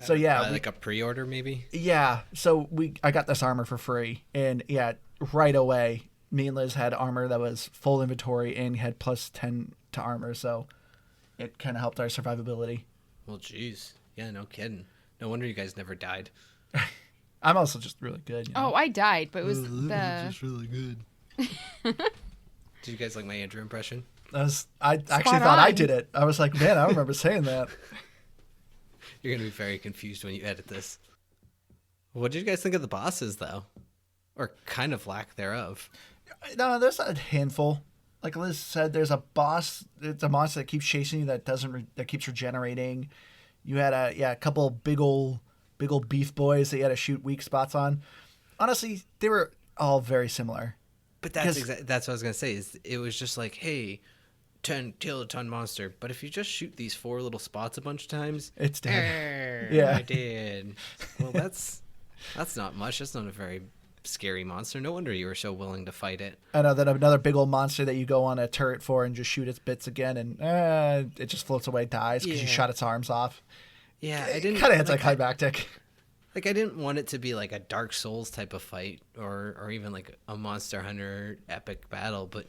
So yeah, like a pre-order maybe. Yeah, so I got this armor for free, and yeah, right away, me and Liz had armor that was full inventory and had plus 10 to armor, so it kind of helped our survivability. Well, geez, yeah, no kidding. No wonder you guys never died. I'm also just really good. You know? Oh, I died, but it was just really good. Did you guys like my Andrew impression? I actually thought I did it. I was like, man, I don't remember saying that. You're going to be very confused when you edit this. What did you guys think of the bosses, though? Or kind of lack thereof? No, there's a handful. Like Liz said, there's a boss. It's a monster that keeps chasing you that keeps regenerating. You had a couple big old beef boys that you had to shoot weak spots on. Honestly, they were all very similar. But that's what I was going to say. Is it was just like, hey, kill a ton monster, but if you just shoot these 4 little spots a bunch of times, it's dead. Yeah, I did. Well, that's not much. That's not a very scary monster. No wonder you were so willing to fight it. I know. Then another big old monster that you go on a turret for and just shoot its bits again, and it just floats away, dies because you shot its arms off. Yeah, I didn't. Kind of anticlimactic. Like I didn't want it to be like a Dark Souls type of fight, or even like a Monster Hunter epic battle, but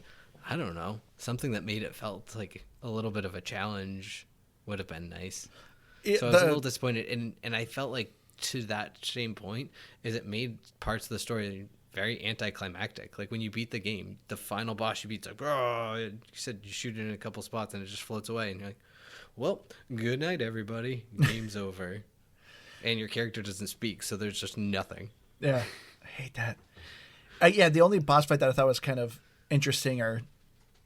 I don't know. Something that made it felt like a little bit of a challenge would have been nice. So I was a little disappointed, and I felt like to that same point is it made parts of the story very anticlimactic. Like when you beat the game, the final boss you beat's like, oh, you said you shoot it in a couple spots and it just floats away, and you're like, well, good night, everybody. Game's over. And your character doesn't speak, so there's just nothing. Yeah, I hate that. The only boss fight that I thought was kind of interesting or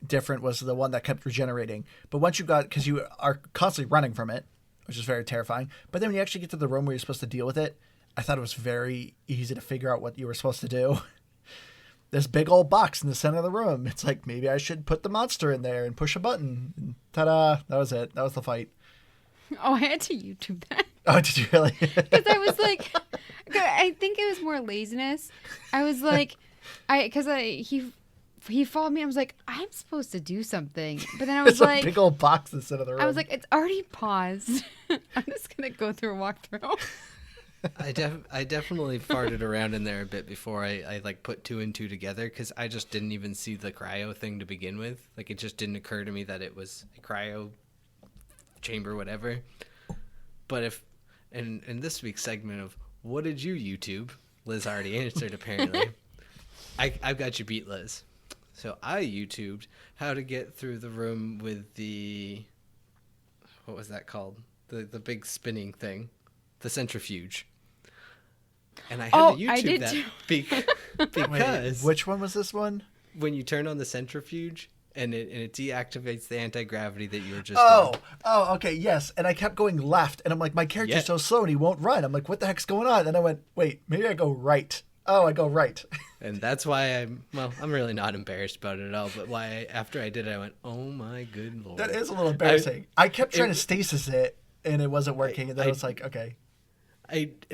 different was the one that kept regenerating. But once you got, because you are constantly running from it, which is very terrifying. But then when you actually get to the room where you're supposed to deal with it, I thought it was very easy to figure out what you were supposed to do. This big old box in the center of the room. It's like, maybe I should put the monster in there and push a button. And ta-da! That was it. That was the fight. Oh, I had to YouTube that. Oh, did you really? Because I was like, I think it was more laziness. I was like, he followed me. I was like, I'm supposed to do something, but then I was like, a big old box instead of the room. I was like, it's already paused. I'm just gonna go through a walkthrough. I definitely farted around in there a bit before I like put 2 and 2 together, because I just didn't even see the cryo thing to begin with. Like it just didn't occur to me that it was a cryo chamber, whatever. But in this week's segment of what did you YouTube, Liz already answered apparently. I've got you beat, Liz. So I YouTubed how to get through the room with the, what was that called? The big spinning thing, the centrifuge. And I had to YouTube that because wait, which one was this one? When you turn on the centrifuge and it deactivates the anti-gravity that you were just doing. Okay, yes. And I kept going left, and I'm like, my character's so slow and he won't run. I'm like, what the heck's going on? And I went, wait, maybe I go right. Oh, I go right. And that's why I'm really not embarrassed about it at all. But after I did it, I went, oh my good Lord. That is a little embarrassing. I kept trying to stasis it, and it wasn't working. And then I was like, okay.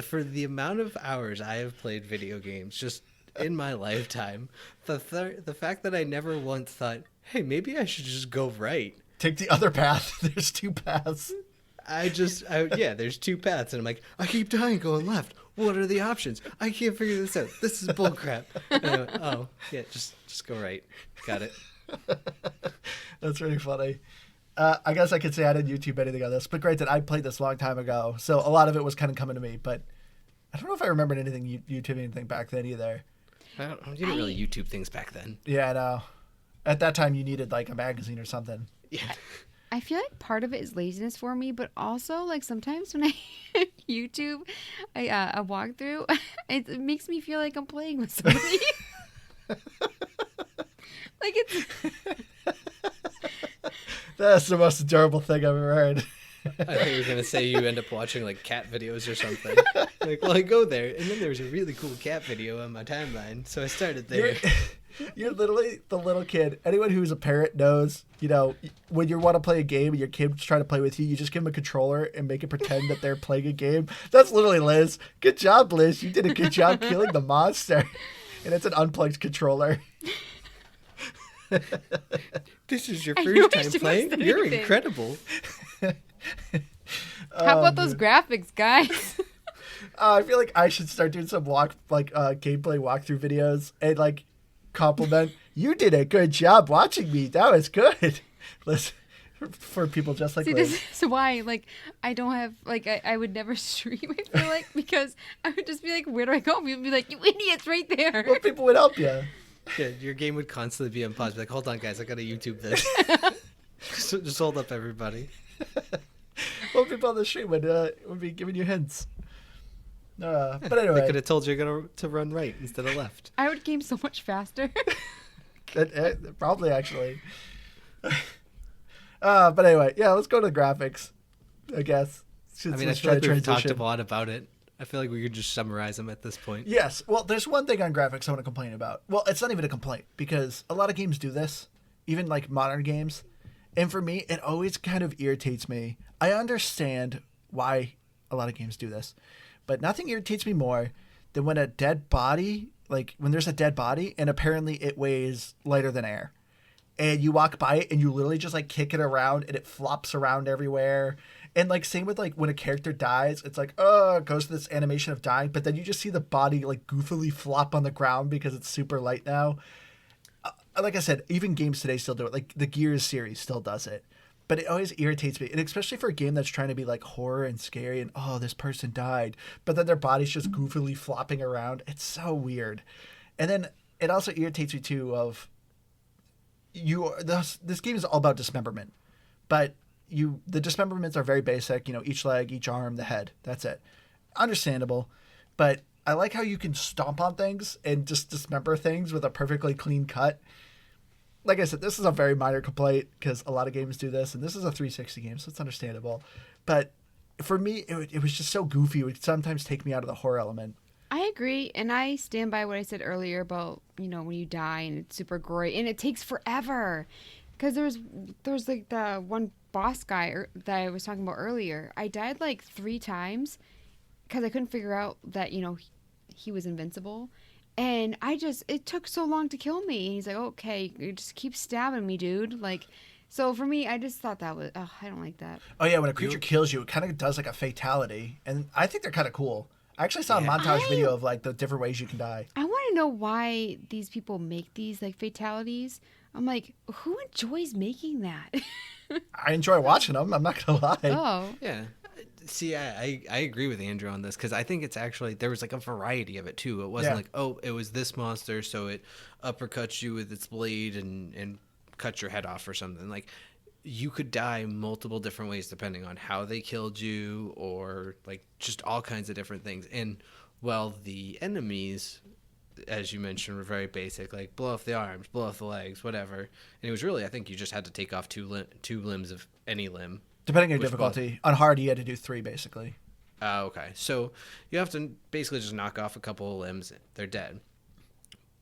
For the amount of hours I have played video games just in my lifetime, the fact that I never once thought, hey, maybe I should just go right. Take the other path. There's 2 paths. There's 2 paths, and I'm like, I keep dying going left. What are the options? I can't figure this out. This is bullcrap. And I went, oh, yeah, just go right. Got it. That's really funny. I guess I could say I didn't YouTube anything on this, but granted, I played this a long time ago, so a lot of it was kind of coming to me, but I don't know if I remembered YouTube anything back then either. You didn't really YouTube things back then. Yeah, I know. At that time, you needed like a magazine or something. Yeah. I feel like part of it is laziness for me, but also like sometimes when I YouTube a walkthrough, it makes me feel like I'm playing with somebody. Like it's. That's the most adorable thing I've ever heard. I thought you were gonna say you end up watching like cat videos or something. Like, well, I go there, and then there was a really cool cat video on my timeline, so I started there. You're literally the little kid. Anyone who's a parent knows, you know, when you want to play a game and your kid's trying to play with you, you just give them a controller and make it pretend that they're playing a game. That's literally Liz. Good job, Liz. You did a good job killing the monster. And it's an unplugged controller. This is your I first wish time it was playing? You're anything. incredible. How about those graphics, guys? I feel like I should start doing some gameplay walkthrough videos and like compliment. You did a good job watching me. That was good. Listen, for people just like See, Liz. this is why, like, I don't have, like, I would never stream, I feel like, because I would just be like, where do I go? People would be like, you idiot's right there. Well, people would help you. Yeah, your game would constantly be on pause. Be like, hold on, guys, I gotta YouTube this. just hold up, everybody. Well, people on the stream would be giving you hints. But anyway. They could have told you to run right instead of left. I would game so much faster. Probably, actually. But anyway, yeah, let's go to the graphics, I guess. I mean, I feel like we've talked a lot about it. I feel like we could just summarize them at this point. Yes. Well, there's one thing on graphics I want to complain about. Well, it's not even a complaint because a lot of games do this, even like modern games. And for me, it always kind of irritates me. I understand why a lot of games do this, but nothing irritates me more than when a dead body, like when there's a dead body and apparently it weighs lighter than air. And you walk by it and you literally just like kick it around and it flops around everywhere. And like same with like when a character dies, it's like, oh, it goes to this animation of dying, but then you just see the body like goofily flop on the ground because it's super light now. Like I said, even games today still do it. Like the Gears series still does it. But it always irritates me. And especially for a game that's trying to be like horror and scary and, oh, this person died. But then their body's just goofily flopping around. It's so weird. And then it also irritates me too of this game is all about dismemberment. But the dismemberments are very basic, you know, each leg, each arm, the head. That's it. Understandable. But I like how you can stomp on things and just dismember things with a perfectly clean cut. Like I said, this is a very minor complaint because a lot of games do this, and this is a 360 game, so it's understandable. But for me, it was just so goofy. It would sometimes take me out of the horror element. I agree, and I stand by what I said earlier about, you know, when you die and it's super gory, and it takes forever. Because there's like the one boss guy that I was talking about earlier. I died like 3 times because I couldn't figure out that, you know, he was invincible. And it took so long to kill me. And he's like, okay, you just keep stabbing me, dude. Like, so for me, I just thought that was, I don't like that. Oh, yeah, when a creature kills you, it kind of does like a fatality. And I think they're kind of cool. I actually saw a montage video of like the different ways you can die. I want to know why these people make these like fatalities. I'm like, who enjoys making that? I enjoy watching them. I'm not going to lie. Oh. Yeah. See, I agree with Andrew on this because I think it's actually, there was like a variety of it too. It wasn't like, oh, it was this monster, so it uppercuts you with its blade and cuts your head off or something. Like, you could die multiple different ways depending on how they killed you or like just all kinds of different things. And well, the enemies, as you mentioned, were very basic, like blow off the arms, blow off the legs, whatever. And it was really, I think you just had to take off two limbs of any limb. Depending on your difficulty. On hard, you had to do 3, basically. Okay. So you have to basically just knock off a couple of limbs. They're dead.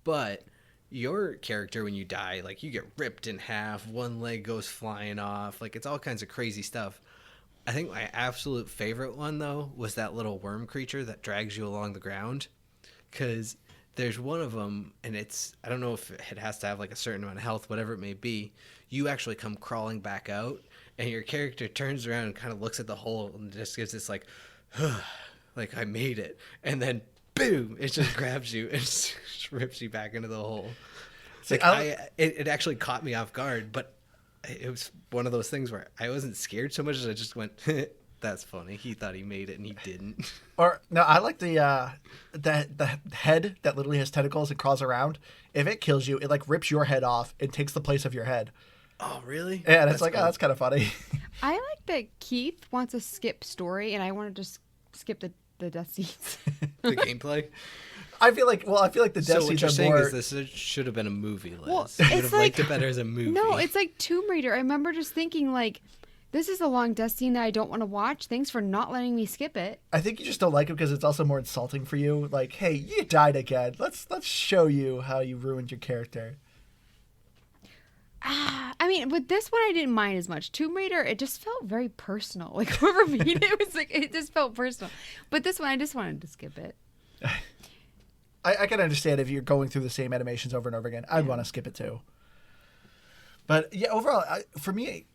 But your character, when you die, like, you get ripped in half. One leg goes flying off. Like, it's all kinds of crazy stuff. I think my absolute favorite one, though, was that little worm creature that drags you along the ground. Because there's one of them, and it's, I don't know if it has to have, like, a certain amount of health, whatever it may be. You actually come crawling back out. And your character turns around and kind of looks at the hole and just gives this like, like, I made it. And then, boom, it just grabs you and just rips you back into the hole. It's like, it actually caught me off guard, but it was one of those things where I wasn't scared so much as I just went, that's funny. He thought he made it and he didn't. Or, no, I like the head that literally has tentacles and crawls around. If it kills you, it like rips your head off and takes the place of your head. Oh, really? Yeah, and it's like, cool. Oh, that's kind of funny. I like that Keith wants to skip story, and I want to just skip the death scenes. The gameplay? I feel like the death scenes are more... So what you're saying is this should have been a movie, Liz. Well, you would have liked it better as a movie. No, it's like Tomb Raider. I remember just thinking, like, this is a long death scene that I don't want to watch. Thanks for not letting me skip it. I think you just don't like it because it's also more insulting for you. Like, hey, you died again. Let's show you how you ruined your character. I mean, with this one, I didn't mind as much. Tomb Raider, it just felt very personal. Like, whoever made it was like, it just felt personal. But this one, I just wanted to skip it. I can understand if you're going through the same animations over and over again. I'd want to skip it too. But yeah, overall, for me,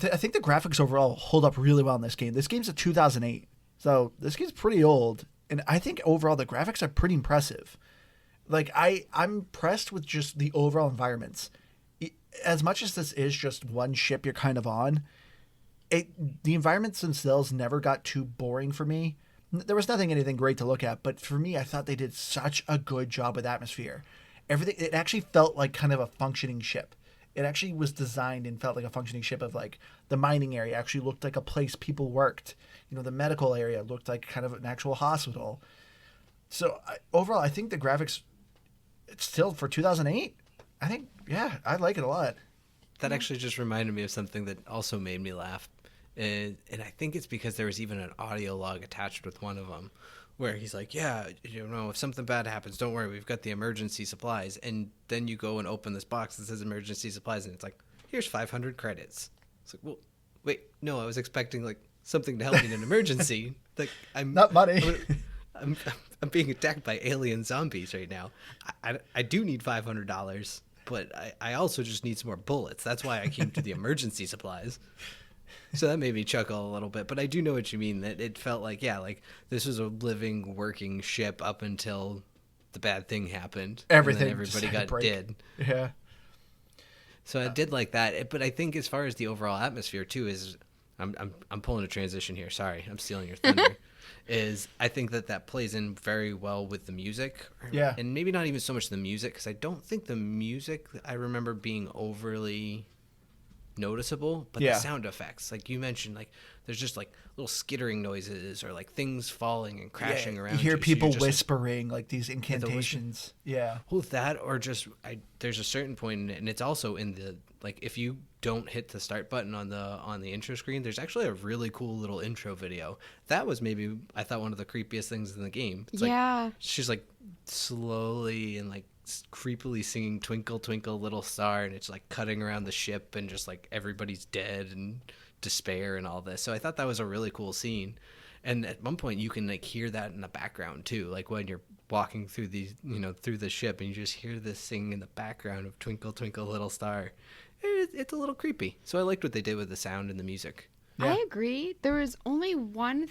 I think the graphics overall hold up really well in this game. This game's a 2008, so this game's pretty old. And I think overall the graphics are pretty impressive. Like, I'm impressed with just the overall environments. As much as this is just one ship you're kind of on, the environments themselves never got too boring for me. There was anything great to look at, but for me, I thought they did such a good job with atmosphere. Everything, it actually felt like kind of a functioning ship. It actually was designed and felt like a functioning ship. Of like, the mining area actually looked like a place people worked. You know, the medical area looked like kind of an actual hospital. So overall, I think the graphics, it's still for 2008. I think, yeah, I like it a lot. That actually just reminded me of something that also made me laugh. And I think it's because there was even an audio log attached with one of them where he's like, yeah, you know, if something bad happens, don't worry, we've got the emergency supplies. And then you go and open this box that says emergency supplies, and it's like, here's 500 credits. It's like, well, wait, no, I was expecting like something to help me in an emergency. Like, I'm not money. I'm being attacked by alien zombies right now. I do need $500, but I also just need some more bullets. That's why I came to the emergency supplies. So that made me chuckle a little bit, but I do know what you mean, that it felt like, yeah, like this was a living, working ship up until the bad thing happened. Everything. And then everybody got dead. Yeah. So I did like that, but I think as far as the overall atmosphere too is, I'm pulling a transition here. Sorry, I'm stealing your thunder. Is I think that plays in very well with the music. Yeah. And maybe not even so much the music, because I don't think the music I remember being overly noticeable, but the sound effects, like you mentioned, like there's just like little skittering noises or like things falling and crashing around. You hear so people just, whispering like these incantations. Yeah. Well, that or just there's a certain point, and it's also in the, like, if you don't hit the start button on the intro screen, there's actually a really cool little intro video. That was maybe, I thought, one of the creepiest things in the game. It's like, she's like slowly and like creepily singing Twinkle Twinkle Little Star, and it's like cutting around the ship and just like everybody's dead and despair and all this. So I thought that was a really cool scene. And at one point you can like hear that in the background too, like when you're walking through through the ship and you just hear this sing in the background of Twinkle Twinkle Little Star. It's a little creepy. So I liked what they did with the sound and the music. I agree. There was only one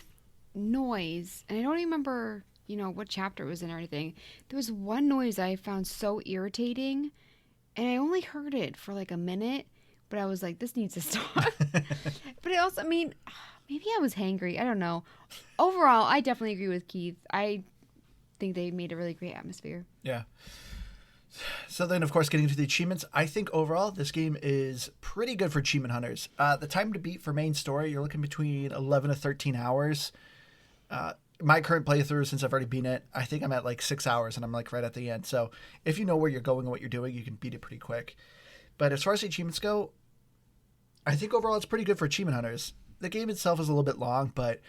noise, and I don't remember what chapter it was in or anything. There was one noise I found so irritating, and I only heard it for like a minute, but I was like, this needs to stop. But it also, I mean, maybe I was hangry. I don't know. Overall, I definitely agree with Keith. I think they made a really great atmosphere. Yeah. So then, of course, getting into the achievements, I think overall this game is pretty good for achievement hunters. The time to beat for main story, you're looking between 11 to 13 hours. My current playthrough, since I've already beaten it, I think I'm at like 6 hours, and I'm like right at the end. So if you know where you're going and what you're doing, you can beat it pretty quick. But as far as the achievements go, I think overall it's pretty good for achievement hunters. The game itself is a little bit long, but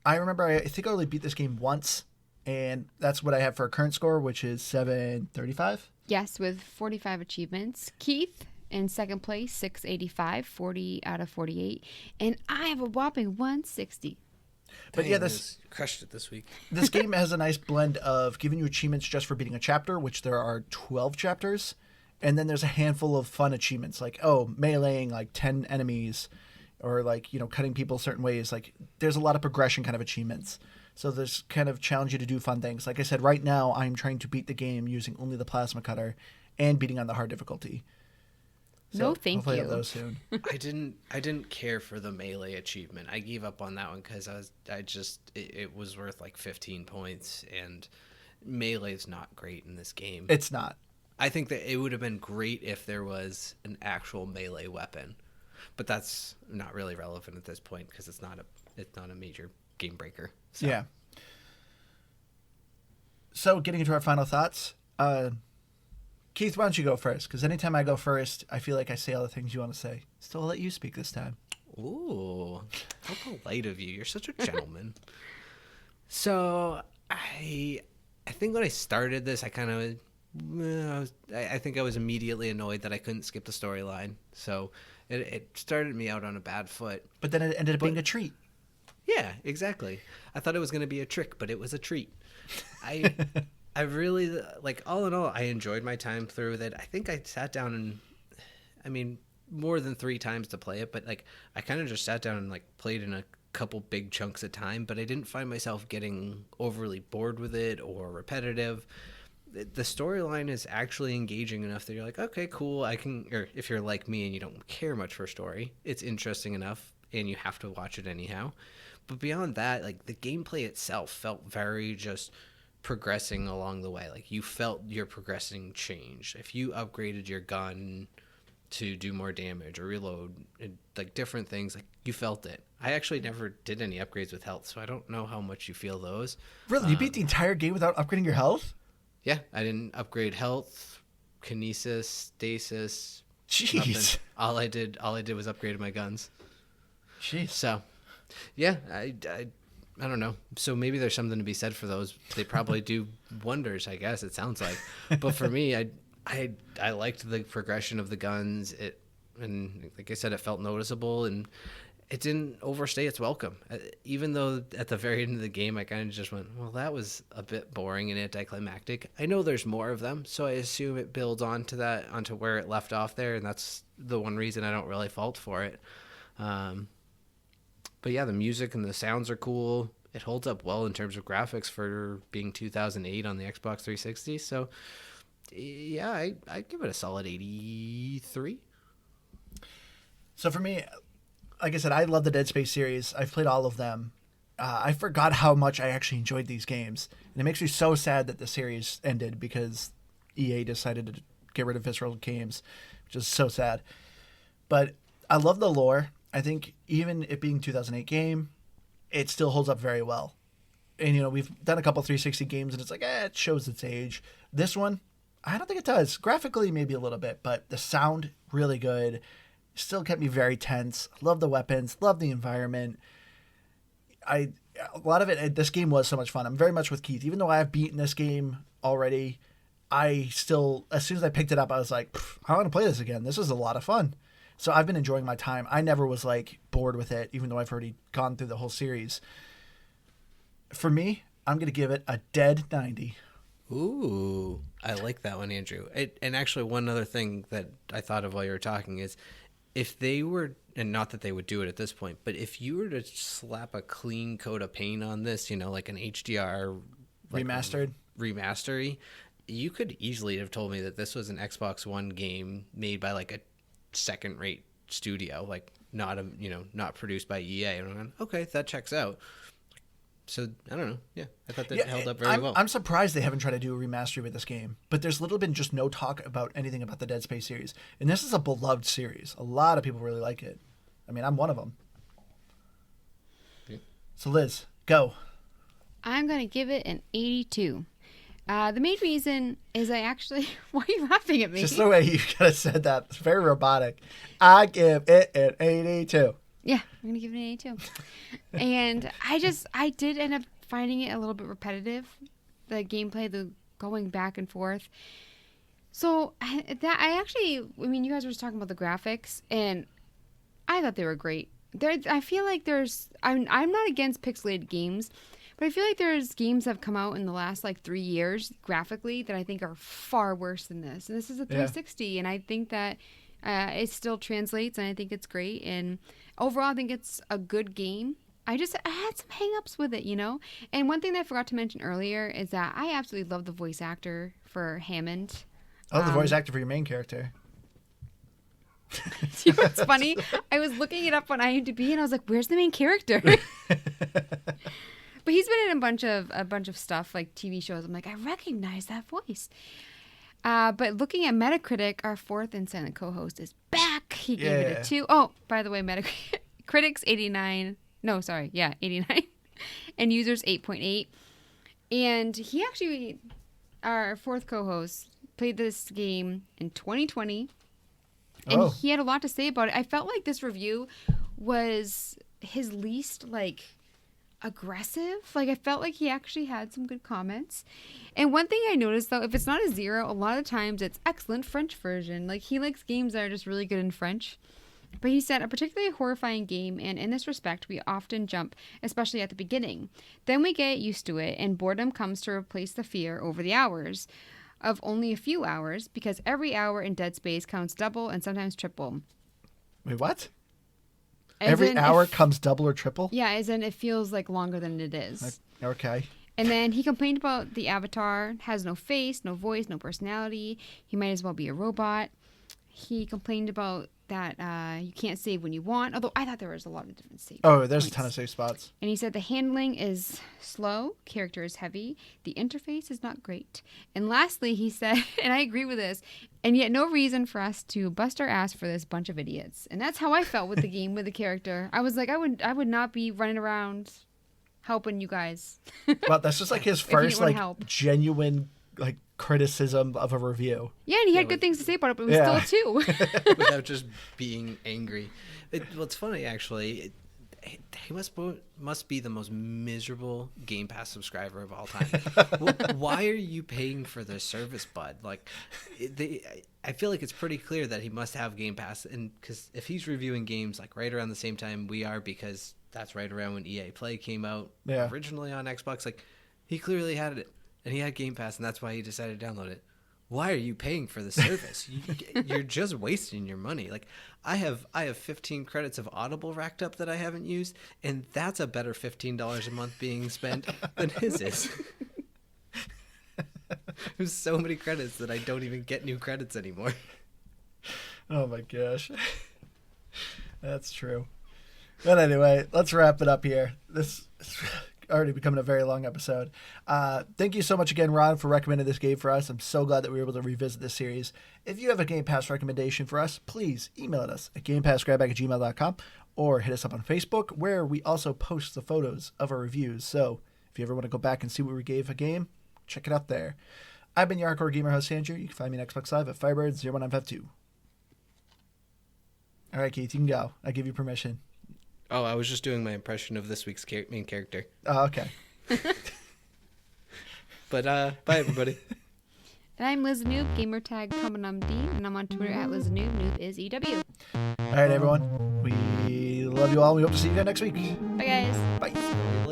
I remember I think I only beat this game once, and that's what I have for a current score, which is 735. Yes, with 45 achievements. Keith in second place, 685, 40 out of 48. And I have a whopping 160. But yeah, this crushed it this week. This game has a nice blend of giving you achievements just for beating a chapter, which there are 12 chapters. And then there's a handful of fun achievements, like, meleeing like 10 enemies, or like, cutting people certain ways. Like, there's a lot of progression kind of achievements. So there's kind of challenge you to do fun things. Like I said, right now I'm trying to beat the game using only the plasma cutter and beating on the hard difficulty. So no, thank hopefully you. I'll have those soon. I didn't care for the melee achievement. I gave up on that one because it was worth like 15 points, and melee is not great in this game. It's not. I think that it would have been great if there was an actual melee weapon, but that's not really relevant at this point because it's not a major game breaker. So. Yeah. So getting into our final thoughts, Keith, why don't you go first? Because anytime I go first, I feel like I say all the things you want to say. So I'll let you speak this time. Ooh, how polite of you. You're such a gentleman. So I think when I started this, I kind of, I think I was immediately annoyed that I couldn't skip the storyline. So it started me out on a bad foot. But then it ended up being a treat. Yeah, exactly. I thought it was going to be a trick, but it was a treat. I really, like, all in all, I enjoyed my time through with it. I think I sat down and, I mean, more than 3 times to play it, but, like, I kind of just sat down and, like, played in a couple big chunks at time, but I didn't find myself getting overly bored with it or repetitive. The storyline is actually engaging enough that you're like, okay, cool, I can, or if you're like me and you don't care much for story, it's interesting enough and you have to watch it anyhow. But beyond that, like, the gameplay itself felt very just progressing along the way. Like, you felt your progressing change. If you upgraded your gun to do more damage or reload, like different things, like, you felt it. I actually never did any upgrades with health, so I don't know how much you feel those. Really? You beat the entire game without upgrading your health? Yeah, I didn't upgrade health, kinesis, stasis. Jeez. Nothing. All I did was upgrade my guns. Jeez. So, yeah, I don't know. So maybe there's something to be said for those. They probably do wonders, I guess, it sounds like. But for me, I liked the progression of the guns. And like I said, it felt noticeable and it didn't overstay its welcome. Even though at the very end of the game, I kind of just went, well, that was a bit boring and anticlimactic. I know there's more of them, so I assume it builds onto where it left off there, and that's the one reason I don't really fault for it. But yeah, the music and the sounds are cool. It holds up well in terms of graphics for being 2008 on the Xbox 360. So yeah, I give it a solid 83. So for me, like I said, I love the Dead Space series. I've played all of them. I forgot how much I actually enjoyed these games. And it makes me so sad that the series ended because EA decided to get rid of Visceral Games, which is so sad. But I love the lore. I think even it being 2008 game, it still holds up very well. And, we've done a couple 360 games and it's like, it shows its age. This one, I don't think it does. Graphically, maybe a little bit, but the sound, really good. Still kept me very tense. Love the weapons. Love the environment. A lot of it, this game was so much fun. I'm very much with Keith. Even though I have beaten this game already, I still, as soon as I picked it up, I was like, I want to play this again. This is a lot of fun. So I've been enjoying my time. I never was like bored with it, even though I've already gone through the whole series. For me, I'm going to give it a dead 90. Ooh, I like that one, Andrew. And actually, one other thing that I thought of while you were talking is, if they were, and not that they would do it at this point, but if you were to slap a clean coat of paint on this, like an HDR like remastery, you could easily have told me that this was an Xbox One game made by like a second-rate studio, like not produced by EA. And I'm like, okay, that checks out. So I don't know. Yeah, I thought that held up very well. I'm surprised they haven't tried to do a remastery with this game, but there's little been just no talk about anything about the Dead Space series, and this is a beloved series. A lot of people really like it. I mean, I'm one of them. Yeah. So Liz, go. I'm gonna give it an 82. The main reason is I actually... Why are you laughing at me? Just the way you kind of said that. It's very robotic. I give it an 82. Yeah, I'm going to give it an 82. And I did end up finding it a little bit repetitive. The gameplay, the going back and forth. So you guys were just talking about the graphics, and I thought they were great. I feel like I'm not against pixelated games, but I feel like there's games that have come out in the last 3 years graphically that I think are far worse than this. And this is a 360, and I think that it still translates, and I think it's great. And overall, I think it's a good game. I had some hang-ups with it, And one thing that I forgot to mention earlier is that I absolutely love the voice actor for Hammond. Oh, the voice actor for your main character. You know what's funny? I was looking it up on IMDb, and I was like, "Where's the main character?" But he's been in a bunch of stuff, like TV shows. I'm like, I recognize that voice. But looking at Metacritic, our fourth and silent co-host is back. He gave it a 2. Oh, by the way, Metacritic's 89. No, sorry. Yeah, 89. And users 8.8. And he actually, our fourth co-host, played this game in 2020. And he had a lot to say about it. I felt like this review was his least like aggressive. Like I felt like he actually had some good comments. And one thing I noticed though, if it's not a 0, a lot of times it's excellent French version. Like he likes games that are just really good in French. But he said, a particularly horrifying game, and in this respect, we often jump, especially at the beginning. Then we get used to it, and boredom comes to replace the fear over the hours of only a few hours, because every hour in Dead Space counts double and sometimes triple. Wait, what? As Every in hour if- comes double or triple? Yeah, as in it feels like longer than it is. Okay. And then he complained about the avatar has no face, no voice, no personality. He might as well be a robot. He complained about that you can't save when you want, although I thought there was a lot of different save Oh, there's points. a ton of safe spots. And he said the handling is slow, character is heavy, the interface is not great. And lastly, he said, and I agree with this, and yet no reason for us to bust our ass for this bunch of idiots. And that's how I felt with the game, with the character. I was like, I would not be running around helping you guys. Well, that's just like his you didn't first wanna like help. genuine like criticism of a review. Yeah, and he had Yeah, good but- things to say about it, but it was Yeah. still a 2. Without just being angry. What's funny, actually, he must be the most miserable Game Pass subscriber of all time. Why are you paying for the service, bud? Like, I feel like it's pretty clear that he must have Game Pass, and because if he's reviewing games like right around the same time we are, because that's right around when EA Play came out Yeah. originally on Xbox, like he clearly had it, and he had Game Pass, and that's why he decided to download it. Why are you paying for the service? You're just wasting your money. Like I have 15 credits of Audible racked up that I haven't used, and that's a better $15 a month being spent than his is. There's so many credits that I don't even get new credits anymore. Oh my gosh. That's true. But anyway, let's wrap it up here. This is already becoming a very long episode. Thank you so much again, Ron, for recommending this game for us. I'm so glad that we were able to revisit this series. If you have a Game Pass recommendation for us, please email us at gamepassgrabback@gmail.com or hit us up on Facebook, where we also post the photos of our reviews. So if you ever want to go back and see what we gave a game, check it out there. I've been your hardcore gamer host, Andrew. You can find me on Xbox Live at Firebird01952. All right, Keith, you can go. I give you permission. Oh, I was just doing my impression of this week's main character. Oh, okay. But bye, everybody. And I'm Liz Noob, gamertag Common D, and I'm on Twitter at Liz Noob. Noob is EW. All right, everyone. We love you all. We hope to see you again next week. Bye, guys. Bye. See you later.